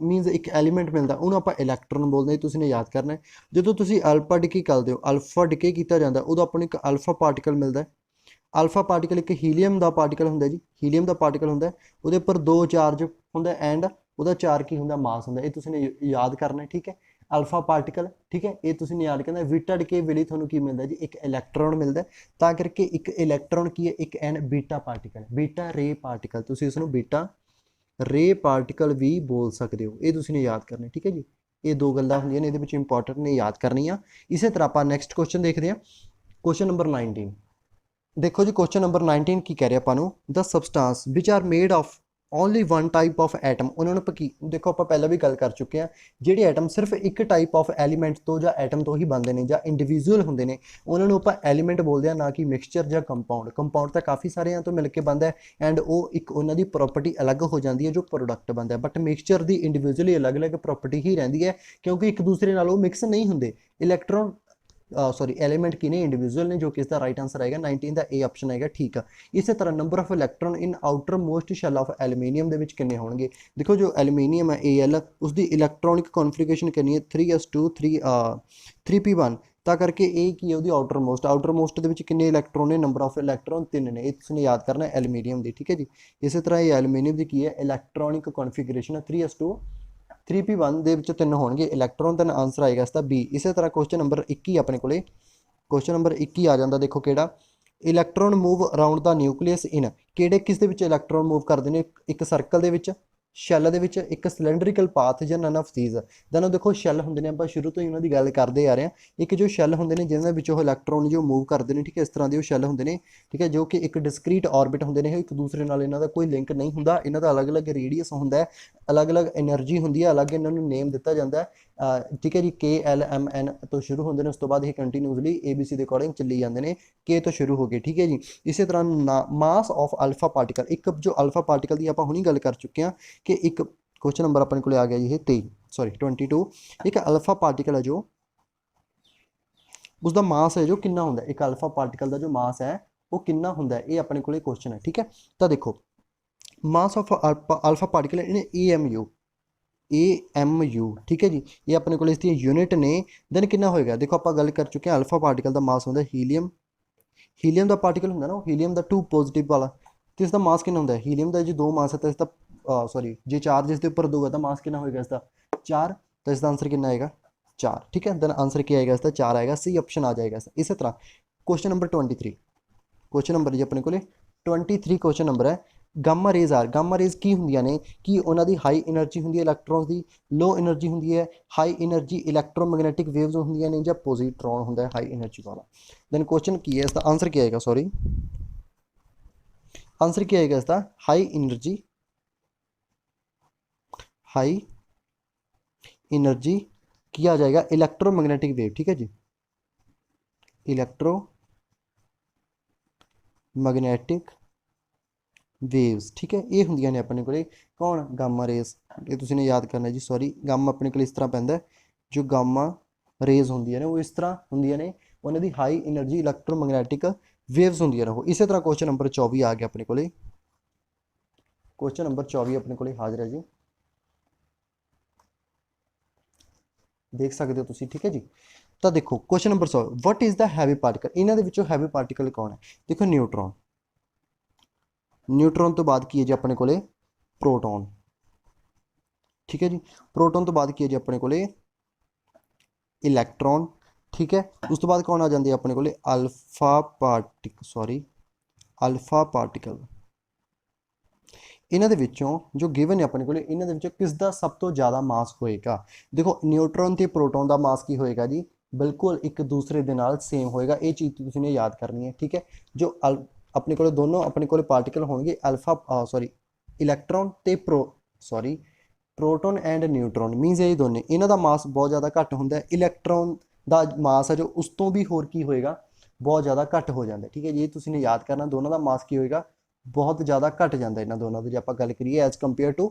ਮੀਨਸ ਇੱਕ ਐਲੀਮੈਂਟ ਮਿਲਦਾ ਉਹਨੂੰ ਆਪਾਂ ਇਲੈਕਟ੍ਰੋਨ ਬੋਲਦੇ ਹਾਂ। ਤੁਸੀਂ ਨੇ ਯਾਦ ਕਰਨਾ ਹੈ। ਜਦੋਂ ਤੁਸੀਂ ਅਲਫਾ ਡਿਕੇ ਕਰਦੇ ਹੋ, ਅਲਫਾ ਡਿਕੇ ਕੀਤਾ ਜਾਂਦਾ ਉਦੋਂ ਆਪਾਂ ਨੂੰ ਇੱਕ ਅਲਫਾ ਪਾਰਟੀਕਲ ਮਿਲਦਾ। ਅਲਫਾ ਪਾਰਟੀਕਲ ਇੱਕ ਹੀਲੀਅਮ ਦਾ ਪਾਰਟੀਕਲ ਹੁੰਦਾ ਜੀ, ਹੀਲੀਅਮ ਦਾ ਪਾਰਟੀਕਲ ਹੁੰਦਾ, ਉਹਦੇ ਉੱਪਰ 2 ਚਾਰਜ ਹੁੰਦਾ ਐਂਡ ਉਹਦਾ ਚਾਰ ਕੀ ਹੁੰਦਾ, ਮਾਸ ਹੁੰਦਾ। ਇਹ ਤੁਸੀਂ ਨੇ ਯਾਦ ਕਰਨਾ, ਠੀਕ ਹੈ। ਅਲਫਾ ਪਾਰਟੀਕਲ, ਠੀਕ ਹੈ, ਇਹ ਤੁਸੀਂ ਨੇ ਯਾਦ ਕਰਨਾ। ਬੀਟਾ ਡਿਕੇ ਵੇਲੇ ਤੁਹਾਨੂੰ ਕੀ ਮਿਲਦਾ ਜੀ, ਇੱਕ ਇਲੈਕਟ੍ਰੋਨ ਮਿਲਦਾ। ਤਾਂ ਕਰਕੇ ਇੱਕ ਇਲੈਕਟ੍ਰੋਨ ਕੀ ਹੈ, ਇੱਕ ਐਨ ਬੀਟਾ ਪਾਰਟੀਕਲ, ਬੀਟਾ ਰੇ ਪਾਰਟੀਕਲ, ਤੁਸੀਂ ਇਸ ਨੂੰ ਬੀਟਾ ਰੇ ਪਾਰਟੀਕਲ ਵੀ ਬੋਲ ਸਕਦੇ ਹੋ। ਇਹ ਤੁਸੀਂ ਨੇ ਯਾਦ ਕਰਨਾ, ਠੀਕ ਹੈ ਜੀ। ਇਹ ਦੋ ਗੱਲਾਂ ਹੁੰਦੀਆਂ ਨੇ ਇਹਦੇ ਵਿੱਚ ਇੰਪੋਰਟੈਂਟ ਨੇ, ਯਾਦ ਕਰਨੀਆਂ। ਇਸੇ ਤਰ੍ਹਾਂ ਆਪਾਂ ਨੈਕਸਟ ਕੁਐਸਚਨ ਦੇਖਦੇ ਹਾਂ, ਕੁਐਸਚਨ ਨੰਬਰ 19। ਦੇਖੋ ਜੀ ਕੁਐਸਚਨ ਨੰਬਰ 19 ਕੀ ਕਹਿ ਰਿਹਾ ਆਪਾਂ ਨੂੰ, the substance which are made of only one type of atom. ਉਹਨਾਂ ਨੂੰ ਕੀ, ਦੇਖੋ ਆਪਾਂ ਪਹਿਲਾਂ ਵੀ ਗੱਲ ਕਰ ਚੁੱਕੇ ਹਾਂ, ਜਿਹੜੇ ਐਟਮ ਸਿਰਫ ਇੱਕ ਟਾਈਪ ਆਫ ਐਲੀਮੈਂਟ ਤੋਂ ਜਾਂ ਐਟਮ ਤੋਂ ਹੀ ਬਣਦੇ ਨੇ ਜਾਂ ਇੰਡੀਵਿਜੂਅਲ ਹੁੰਦੇ ਨੇ, ਉਹਨਾਂ ਨੂੰ ਆਪਾਂ ਐਲੀਮੈਂਟ ਬੋਲਦੇ ਹਾਂ, ਨਾ ਕਿ ਮਿਕਸਚਰ ਜਾਂ ਕੰਪਾਊਂਡ। ਕੰਪਾਊਂਡ ਤਾਂ ਕਾਫੀ ਸਾਰਿਆਂ ਤੋਂ ਮਿਲ ਕੇ ਬਣਦਾ ਹੈ ਐਂਡ ਉਹ ਇੱਕ ਉਹਨਾਂ ਦੀ ਪ੍ਰੋਪਰਟੀ ਅਲੱਗ ਹੋ ਜਾਂਦੀ ਹੈ ਜੋ ਪ੍ਰੋਡਕਟ ਬਣਦਾ ਹੈ। ਬਟ ਮਿਕਸਚਰ ਦੀ ਇੰਡੀਵਿਜੂਅਲੀ ਅਲੱਗ-ਅਲੱਗ ਪ੍ਰੋਪਰਟੀ ਹੀ ਰਹਿੰਦੀ ਹੈ, ਕਿਉਂਕਿ ਇੱਕ ਦੂਸਰੇ ਨਾਲ ਉਹ ਮਿਕਸ ਨਹੀਂ ਹੁੰਦੇ। ਇਲੈਕਟ੍ਰੋਨ एलिमेंट की ने इंडिविजुअल ने, जो कि इसका राइट आंसर आएगा 19 का ए ऑप्शन आएगा, ठीक है। इस तरह number of electron in outermost shell of aluminium के किन्ने होंगे। देखो जो एल्यूमीनियम है AL, उसकी इलैक्ट्रॉनिक कॉन्फिगरेशन कितनी है 3s2 3p1। ਤਾਂ ਕਰਕੇ ਇਹ ਕੀ ਹੈ ਉਹਦੀ ਆਊਟਰ ਮੋਸਟ ਦੇ ਵਿੱਚ ਕਿੰਨੇ ਇਲੈਕਟ੍ਰੋਨ ਨੇ, ਨੰਬਰ ਆਫ ਇਲੈਕਟ੍ਰੋਨ 3 ਨੇ। ਇਹ ਤੁਸੀਂ ਯਾਦ ਕਰਨਾ ਐਲੂਮੀਨੀਅਮ ਦੀ, ਠੀਕ ਹੈ ਜੀ। ਇਸੇ ਤਰ੍ਹਾਂ ਇਹ ਐਲੂਮੀਨੀਅਮ ਦੀ ਕੀ ਹੈ, ਇਲੈਕਟ੍ਰੋਨਿਕ ਕਨਫੀਗਰੇਸ਼ਨ ਹੈ 3s2 3p1 ਦੇ ਵਿੱਚ 3 ਹੋਣਗੇ ਇਲੈਕਟ੍ਰੋਨ। ਤਾਂ ਆਨਸਰ ਆਏਗਾ ਇਸ ਦਾ B। ਇਸੇ ਤਰ੍ਹਾਂ ਕੁਐਸਚਨ ਨੰਬਰ 21 ਆਪਣੇ ਕੋਲੇ, ਕੁਐਸਚਨ ਨੰਬਰ 21 ਆ ਜਾਂਦਾ। ਦੇਖੋ ਕਿਹੜਾ, ਇਲੈਕਟ੍ਰੋਨ ਮੂਵ ਅਰਾਊਂਡ ਦਾ ਨਿਊਕਲੀਅਸ ਇਨ, ਕਿਹੜੇ ਕਿਸ ਦੇ ਵਿੱਚ ਇਲੈਕਟ੍ਰੋਨ ਮੂਵ ਕਰਦੇ ਨੇ, ਇੱਕ ਸਰਕਲ ਦੇ ਵਿੱਚ, ਸ਼ੈੱਲ ਦੇ ਵਿੱਚ, ਇੱਕ ਸਿਲੰਡਰੀਕਲ ਪਾਥ ਜਾਂ ਨਨ ਆਫ ਥੀਜ਼। ਦੈਨ ਦੇਖੋ ਸ਼ੈੱਲ ਹੁੰਦੇ ਨੇ, ਆਪਾਂ ਸ਼ੁਰੂ ਤੋਂ ਹੀ ਉਹਨਾਂ ਦੀ ਗੱਲ ਕਰਦੇ ਆ ਰਹੇ ਹਾਂ। ਇੱਕ ਜੋ ਸ਼ੈੱਲ ਹੁੰਦੇ ਨੇ ਜਿਹਨਾਂ ਵਿੱਚ ਉਹ ਇਲੈਕਟ੍ਰੋਨ ਜੋ ਮੂਵ ਕਰਦੇ ਨੇ, ਠੀਕ ਹੈ, ਇਸ ਤਰ੍ਹਾਂ ਦੇ ਉਹ ਸ਼ੈੱਲ ਹੁੰਦੇ ਨੇ, ਠੀਕ ਹੈ, ਜੋ ਕਿ ਇੱਕ ਡਿਸਕ੍ਰੀਟ ਆਰਬਿਟ ਹੁੰਦੇ ਨੇ। ਇੱਕ ਦੂਸਰੇ ਨਾਲ ਇਹਨਾਂ ਦਾ ਕੋਈ ਲਿੰਕ ਨਹੀਂ ਹੁੰਦਾ, ਇਹਨਾਂ ਦਾ ਅਲੱਗ-ਅਲੱਗ ਰੇਡੀਅਸ ਹੁੰਦਾ ਹੈ, ਅਲੱਗ-ਅਲੱਗ એનર્ਜੀ ਹੁੰਦੀ ਹੈ, ਅਲੱਗ ਇਹਨਾਂ ਨੂੰ ਨੇਮ ਦਿੱਤਾ ਜਾਂਦਾ ਹੈ, ਠੀਕ ਹੈ ਜੀ। KLMN ਤੋਂ ਸ਼ੁਰੂ ਹੁੰਦੇ ਨੇ, ਉਸ ਤੋਂ ਬਾਅਦ ਇਹ ਕੰਟੀਨਿਊਸਲੀ ABC ਦੇ ਅਕੋਰਡਿੰਗ ਚੱਲੀ ਜਾਂਦੇ ਨੇ, K ਤੋਂ ਸ਼ੁਰੂ ਹੋ ਗਏ, ਠੀਕ ਹੈ ਜੀ। ਇਸੇ ਤਰ੍ਹਾਂ ਮਾਸ ਆਫ ਅਲਫਾ ਪਾਰਟੀਕਲ, ਇੱਕ ਜੋ ਅਲਫਾ ਪਾਰਟੀਕਲ ਦੀ ਆਪਾਂ ਹੁਣੀ ਗੱਲ ਕਰ ਚੁੱਕੇ ਹਾਂ ਕਿ ਇੱਕ क्वेश्चन नंबर अपने को आ गया जी ये 22। एक अल्फा पार्टिकल है जो उसका मास है जो कितना होंगे, एक अल्फा पार्टिकल का जो मास है वो कितना होंगे, ये अपने को क्वेश्चन है, ठीक है। तो देखो mass of alpha particle in AMU, ठीक है जी। ये अपने को इसकी यूनिट ने। देन कितना होएगा, देखो आप गल कर चुके हैं अल्फा पार्टिकल का मास होंगे हीलियम का पार्टिकल होंगे ना, हीलियम का 2 पॉजिटिव वाला, तो इसका मास कितना होंगे, हीलियम का जो 2 मास है तो इसका सॉरी जे 4 जिसके ऊपर 2 है तो मास कितना होगा इसका 4, तो इसका आंसर कितना आएगा 4, ठीक है। देन आंसर क्या आएगा इसका 4 आएगा, C ऑप्शन आ जाएगा इसका। इसी तरह क्वेश्चन नंबर 23, क्वेश्चन नंबर जी अपने को 23 क्वेश्चन नंबर है, गामा रेज की होंदियां ने कि उन्होंने हाई एनर्जी होंगी इलैक्ट्रॉन की, लो एनर्जी होंगी है हाई एनर्जी इलैक्ट्रोमैग्नेटिक वेव्स होंदियां ने, या पॉजिट्रॉन होंदा है हाई एनर्जी वाला। देन क्वेश्चन की है इसका आंसर क्या आएगा, सॉरी आंसर क्या आएगा इसका हाई एनर्जी किया जाएगा इलैक्ट्रोमैग्नेटिक वेव, ठीक है जी, इलैक्ट्रोमैग्नेटिक वेव्स, ठीक है। ये होंदियां ने अपने को कौन, गामा रेज, ये तुसीं ने याद करना जी, सॉरी गामा अपने को इस तरह पैंदा है, जो गामा रेज होंदियां ने वो इस तरह होंदियां ने, उन्हां दी हाई एनर्जी इलैक्ट्रोमैग्नेटिक वेव्स होंदियां ने वो। इसी तरह क्वेश्चन नंबर 24 आ गया अपने को, क्वेश्चन नंबर 24 अपने को हाजिर है जी, देख सकते हो तुसी, ठीक है जी। तो देखो question number 100, what is the heavy particle, इन्हां दे विचों हैवी पार्टिकल कौन है, देखो न्यूट्रॉन तो बाद की है जी अपने को प्रोटॉन, ठीक है जी। प्रोटॉन तो बाद की है जी अपने को इलैक्ट्रॉन, ठीक है। उस तो बाद कौन आ जाती है अपने को अल्फा पार्टिकल। इन्हां दे विचों जो गिवन है अपने को, इन्हां दे विचों किसदा सब तो ज़्यादा मास होएगा। देखो न्यूट्रॉन ते प्रोटॉन का मास की होएगा जी, बिल्कुल एक दूसरे दे नाल सेम होएगा, ये चीज़ तुसीं ने याद करनी है, ठीक है। जो अपने को दोनों अपने को पार्टिकल होंगे अल्फा इलैक्ट्रॉन ते प्रोटॉन एंड न्यूट्रॉन, मीनस ये दोनों, इन्हां दा मास बहुत ज़्यादा घट होंदा है। इलैक्ट्रॉन का मास है जो उस तो भी होर की होएगा, बहुत ज़्यादा घट हो जाता है, ठीक है। ये तुसीं ने याद करना, दोनों का मास की होएगा बहुत ज़्यादा घट जाता इन्होंने दोनों की, जो आप गल करिए एज कंपेयर टू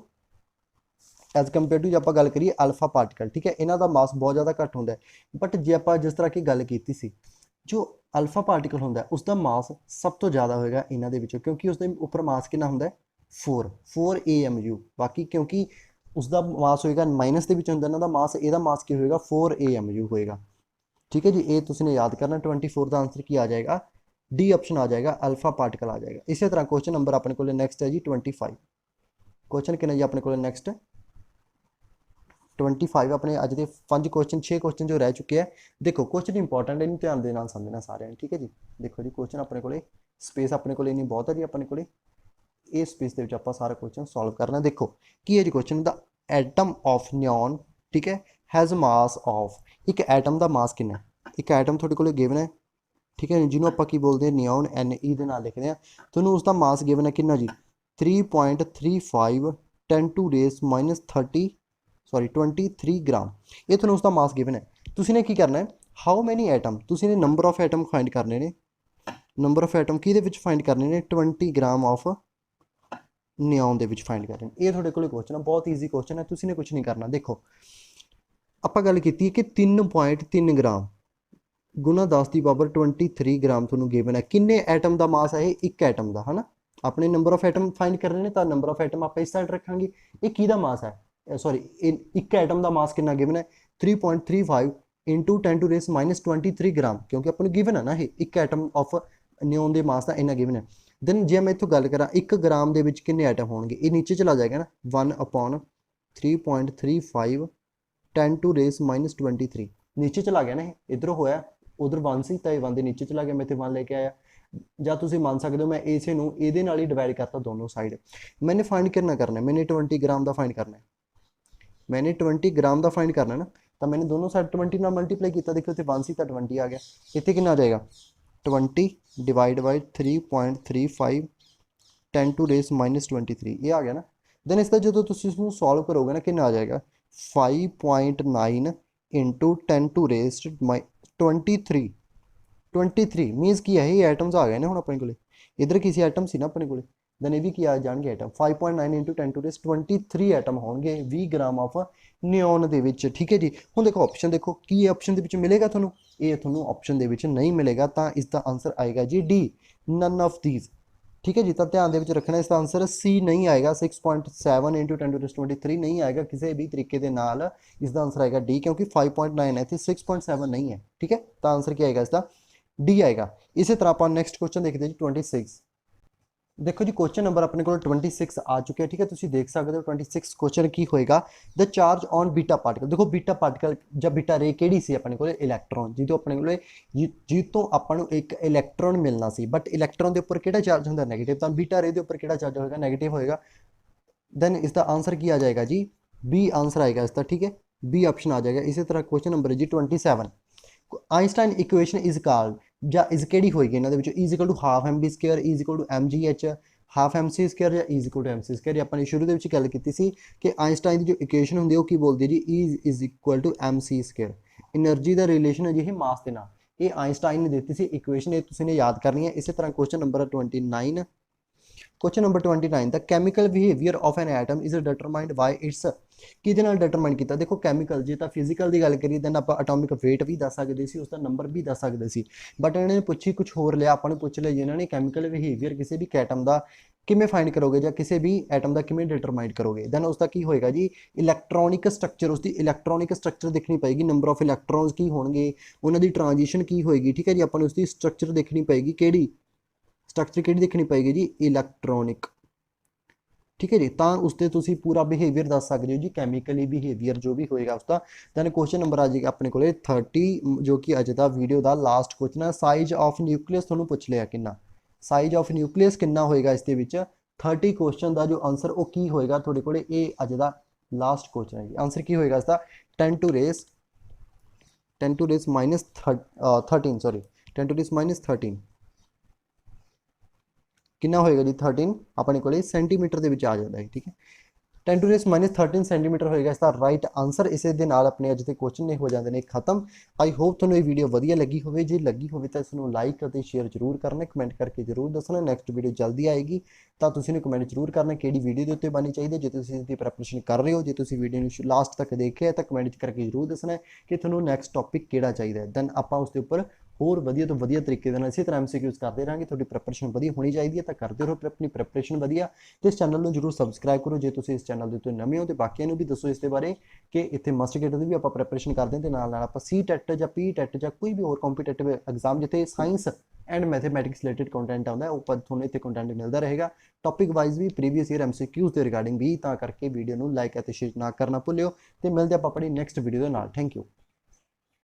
जो आप गल करिए अल्फा पार्टिकल, ठीक है, इन्हों का मास बहुत ज़्यादा घट होंदा है। बट जे आप जिस तरह की गल की सी, जो अल्फा पार्टिकल होंदा है उसका मास सब तो ज़्यादा होएगा इन्हों के विचों, क्योंकि उसके उपर मास कितना होंदा है 4 AMU। बाकी क्योंकि उसका मास होएगा माइनस के विच हुंदा ना, मास ਇਹਦਾ मास की होएगा 4 AMU होएगा। ठीक है जी, ये तुमने याद करना। 24 का आंसर की आ जाएगा, डी ऑप्शन आ जाएगा, अल्फा पार्टिकल आ जाएगा। इसी तरह क्वेश्चन नंबर अपने को नैक्सट है जी 25। क्वेश्चन कितना जी अपने को नैक्सट 25। अपने अज के 5 क्वेश्चन 6 क्वेश्चन जो रह चुके हैं। देखो क्वेश्चन इंपॉर्टेंट है, ध्यान दे नाल समझना सारे। ठीक है जी, देखो जी क्वेश्चन अपने को स्पेस अपने को नहीं बहुत है जी, अपने को इस स्पेस के आप सारा क्वेश्चन सॉल्व करना। देखो की है जी question, the atom of neon, ठीक है, हैज़ मास ऑफ, एक एटम का मास कितना, एक एटम थोड़े को गिवन है, ठीक है, जिन्होंं आप की बोलते हैं नियॉन, NE के नाल लिखते हैं। तो उसका मास गिवन है कितना जी 3.35 10⁻³ ग्राम। ये थोड़ा उसका मास गिवन है। तुसी ने की करना है, हाउ मैनी एटम, तुसी ने नंबर ऑफ एटम फाइंड करने ने, नंबर ऑफ एटम कि फाइंड करने ने 20 ग्राम ऑफ नियॉन के फाइंड करने। ये थोड़े को क्वेश्चन है, बहुत ईजी क्वेश्चन है, तुसी ने कुछ नहीं करना। देखो आप गल की कि 3.3 ग्राम गुना 10 की पावर 23 ग्राम थोड़ा गिवन है। किन्ने एटम का मास है, एक एटम का है ना। अपने नंबर ऑफ एटम फाइंड करने ने, तो नंबर ऑफ एटम आप इस साइड रखेंगे। ये किहदा मास है, सॉरी एक एटम का मास कितना गिवन है 3.35 इंटू 10⁻⁻23 ग्राम, क्योंकि अपने गिवन है ना ये एक एटम ऑफ नियॉन के मास का इन्ना गिवन है। दैन जे मैं इतों गल करा 1 ग्राम के किन्ने एटम होंगे, ये नीचे चला जाएगा ना 1/3.35 10⁻⁻23 नीचे चला गया ना, इधरों होया उधर 1 सी तो 1 के नीचे चला गया, मैं इतने 1 लेके आया। ਜਾਂ ਤੁਸੀਂ ਮੰਨ ਸਕਦੇ ਹੋ मैं इसे ਇਹਦੇ ਨਾਲ ਹੀ डिवाइड करता दोनों साइड। मैंने फाइंड करना मैंने 20 ग्राम का फाइंड करना है, मैंने 20 ग्राम का फाइंड करना ना, तो मैंने दोनों साइड 20 ਨਾਲ मल्टीप्लाई किया। देखो इतने 1 सी तो 20 आ गया, इतने कितना आ जाएगा 20 डिवाइड बाई 3.35 10⁻⁻23 ये आ गया ना। दैन इसका जो तुम इसको सॉल्व करोगे ना कितना आ जाएगा 5.9 इंटू 10⁻23 23 मीनस की है, ये एटम्स आ गए ना हम अपने को, इधर किसी एटम से ना अपने को, दैन ये भी किया जाएंगे एटम 5.9 इंटू 10⁻23 एटम होंगे 20 ग्राम ऑफ नियॉन के। ठीक है जी, हम देखो ऑप्शन देखो की ऑप्शन के मिलेगा थोनों, ये थोनों ऑप्शन के नहीं मिलेगा, तो इसका आंसर आएगा जी डी, नन ऑफ दीज। ठीक है जी, तो ध्यान दे रखना, इसका आंसर सी नहीं आएगा, 6.7 इंटू 10⁻23 नहीं आएगा किसी भी तरीके के नाल, इसका आंसर आएगा डी, क्योंकि 5.9 है तो 6.7 नहीं है। ठीक है, तो आंसर क्या आएगा इसका डी आएगा। इसी तरह आप नेक्स्ट क्वेश्चन देखते हैं जी 26। देखो जी क्वेश्चन नंबर अपने को 26 आ चुके हैं। ठीक है, तुम देख सकते हो 26 क्वेश्चन की होएगा, the charge on beta particle. देखो बीटा पार्टिकल जब बीटा रे केड़ी सी अपने को इलैक्ट्रॉन, जी तो अपने को जितों अपन एक इलैक्ट्रॉन मिलना सी, बट इलैक्ट्रॉन के उपर किहड़ा चार्ज होंदा नेगेटिव, तो बीटा रे के उपर किहड़ा चार्ज होएगा नेगेटिव होएगा। दैन इसका आंसर की आ जाएगा जी बी आंसर आएगा इसका। ठीक है, बी ऑप्शन आ जाएगा। इसी तरह क्वेश्चन नंबर है जी 27, आइंस्टाइन इक्वेशन इज कॉल्ड, या इज केड़ी होएगी इन्हां दे विचों, is equal to half MB square, is equal to MGH, half MC square या is equal to MC square. अपने शुरू के गल की सी कि आइंस्टाइन की जो इक्वेशन होंगी वो बोलती जी is equal to MC square. Energy का रिलेशन है जी मास के नाल, ये आइंस्टाइन ने दी सी इक्वेशन, ये तुसीं ने याद करनी है। इसी तरह question number 29, question number 29, the chemical behaviour of an atom is determined by it's, कि डिटरमाइन किया। देखो कैमिकल जी तो फिजिकल की गल करिए दैन आप एटॉमिक वेट भी दस सकते सी, उसका नंबर भी दस सकते सी, बट इन्होंने पूछी कुछ होर लिया, आपने पूछ लिया जिन्होंने कैमिकल बिहेवियर किसी भी एटम का किमें फाइंड करोगे, या किसी भी एटम का किमें डिटरमाइन करोगे। दैन उसका की होएगा जी इलैक्ट्रॉनिक स्ट्रक्चर, उसकी इलैक्ट्रॉनिक स्ट्रक्चर देखनी पएगी, नंबर ऑफ इलैक्ट्रॉन्स की होंगे, उन्होंने ट्रांजिशन की होएगी। ठीक है जी, अपन उसकी स्ट्रक्चर देखनी पएगी, कि स्ट्रक्चर कि देखनी पएगी जी इलैक्ट्रॉनिक। ठीक है जी, तो उससे तुम पूरा बिहेवियर दस सकते हो जी, कैमिकली बिहेवियर जो भी होएगा उसका। दैन क्वेश्चन नंबर आ जाएगा अपने को 30, जो कि अज का वीडियो का लास्ट क्वेश्चन है। साइज ऑफ न्यूक्लियस थोड़ा पूछ लिया कि साइज ऑफ न्यूक्लियस कितना होएगा, इस 30 क्वेश्चन का जो आंसर वो की होएगा थोड़े को, ये अज का लास्ट क्वेश्चन है जी। आंसर की होएगा इसका 10⁻⁻13 सॉरी 10⁻⁻13 कितना होएगा जी 13 अपने को सेंटीमीटर के आ जाता है। ठीक है, 10⁻⁻13 सेंटीमीटर होएगा इसका राइट आंसर। इस दे नाल अपने अज के क्वेश्चन ने हो जाते हैं खत्म। आई होप तुहानूं ये वीडियो वधिया लगी होवे, जे लगी होवे तो इसनूं लाइक और शेयर जरूर करना, कमेंट करके जरूर दसना। नैक्सट वीडियो जल्दी आएगी, तो तुसीं कमेंट जरूर करना किहड़ी वीडियो के उत्ते बननी चाहिए। जो तुसीं इसकी प्रैपरेशन कर रहे हो, जो तुसीं वीडियो नूं लास्ट तक देखे तो कमेंट करके जरूर दसना कि तुहानूं नैक्सट टॉपिक किहड़ा चाहिए, दैन आपां उसके उपर ਹੋਰ ਵਧੀਆ ਤੋਂ ਵਧੀਆ ਤਰੀਕੇ ਦੇ ਨਾਲ ਇਸੇ ਤਰ੍ਹਾਂ MCQs ਕਰਦੇ ਰਹਾਂਗੇ। ਤੁਹਾਡੀ ਪ੍ਰੈਪਰੇਸ਼ਨ ਵਧੀਆ ਹੋਣੀ ਚਾਹੀਦੀ ਹੈ ਤਾਂ ਕਰਦੇ ਰਹੋ ਆਪਣੀ ਪ੍ਰੈਪਰੇਸ਼ਨ ਵਧੀਆ। ਤੇ ਇਸ ਚੈਨਲ ਨੂੰ ਜਰੂਰ ਸਬਸਕ੍ਰਾਈਬ ਕਰੋ ਜੇ ਤੁਸੀਂ ਇਸ ਚੈਨਲ ਦੇ ਉੱਤੇ ਨਵੇਂ ਹੋ, ਤੇ ਬਾਕੀਆਂ ਨੂੰ ਵੀ ਦੱਸੋ ਇਸ ਦੇ ਬਾਰੇ ਕਿ ਇੱਥੇ ਮਸਟ ਗੇਟ ਦੀ ਵੀ ਆਪਾਂ ਪ੍ਰੈਪਰੇਸ਼ਨ ਕਰਦੇ ਹਾਂ ਤੇ ਨਾਲ ਨਾਲ ਆਪਾਂ CTET ਜਾਂ PTET ਜਾਂ ਕੋਈ ਵੀ ਹੋਰ ਕੰਪੀਟੀਟਿਵ ਐਗਜ਼ਾਮ ਜਿੱਥੇ science and mathematics related content ਆਉਂਦਾ ਉਹ ਪਰ ਤੁਹਾਨੂੰ ਇੱਥੇ ਕੰਟੈਂਟ ਮਿਲਦਾ ਰਹੇਗਾ, ਟੌਪਿਕ ਵਾਈਜ਼ ਵੀ, ਪ੍ਰੀਵੀਅਸ ਈਅਰ MCQs ਦੇ ਰਿਗਾਰਡਿੰਗ ਵੀ। ਤਾਂ ਕਰਕੇ ਵੀਡੀਓ ਨੂੰ ਲਾਈਕ ਅਤੇ ਸ਼ੇਅਰ ਨਾ ਕਰਨਾ ਭੁੱਲਿਓ, ਤੇ ਮਿਲਦੇ ਆਪਾਂ ਆਪਣੀ ਨੈਕਸਟ ਵੀਡੀਓ ਦੇ ਨਾਲ। Thank you.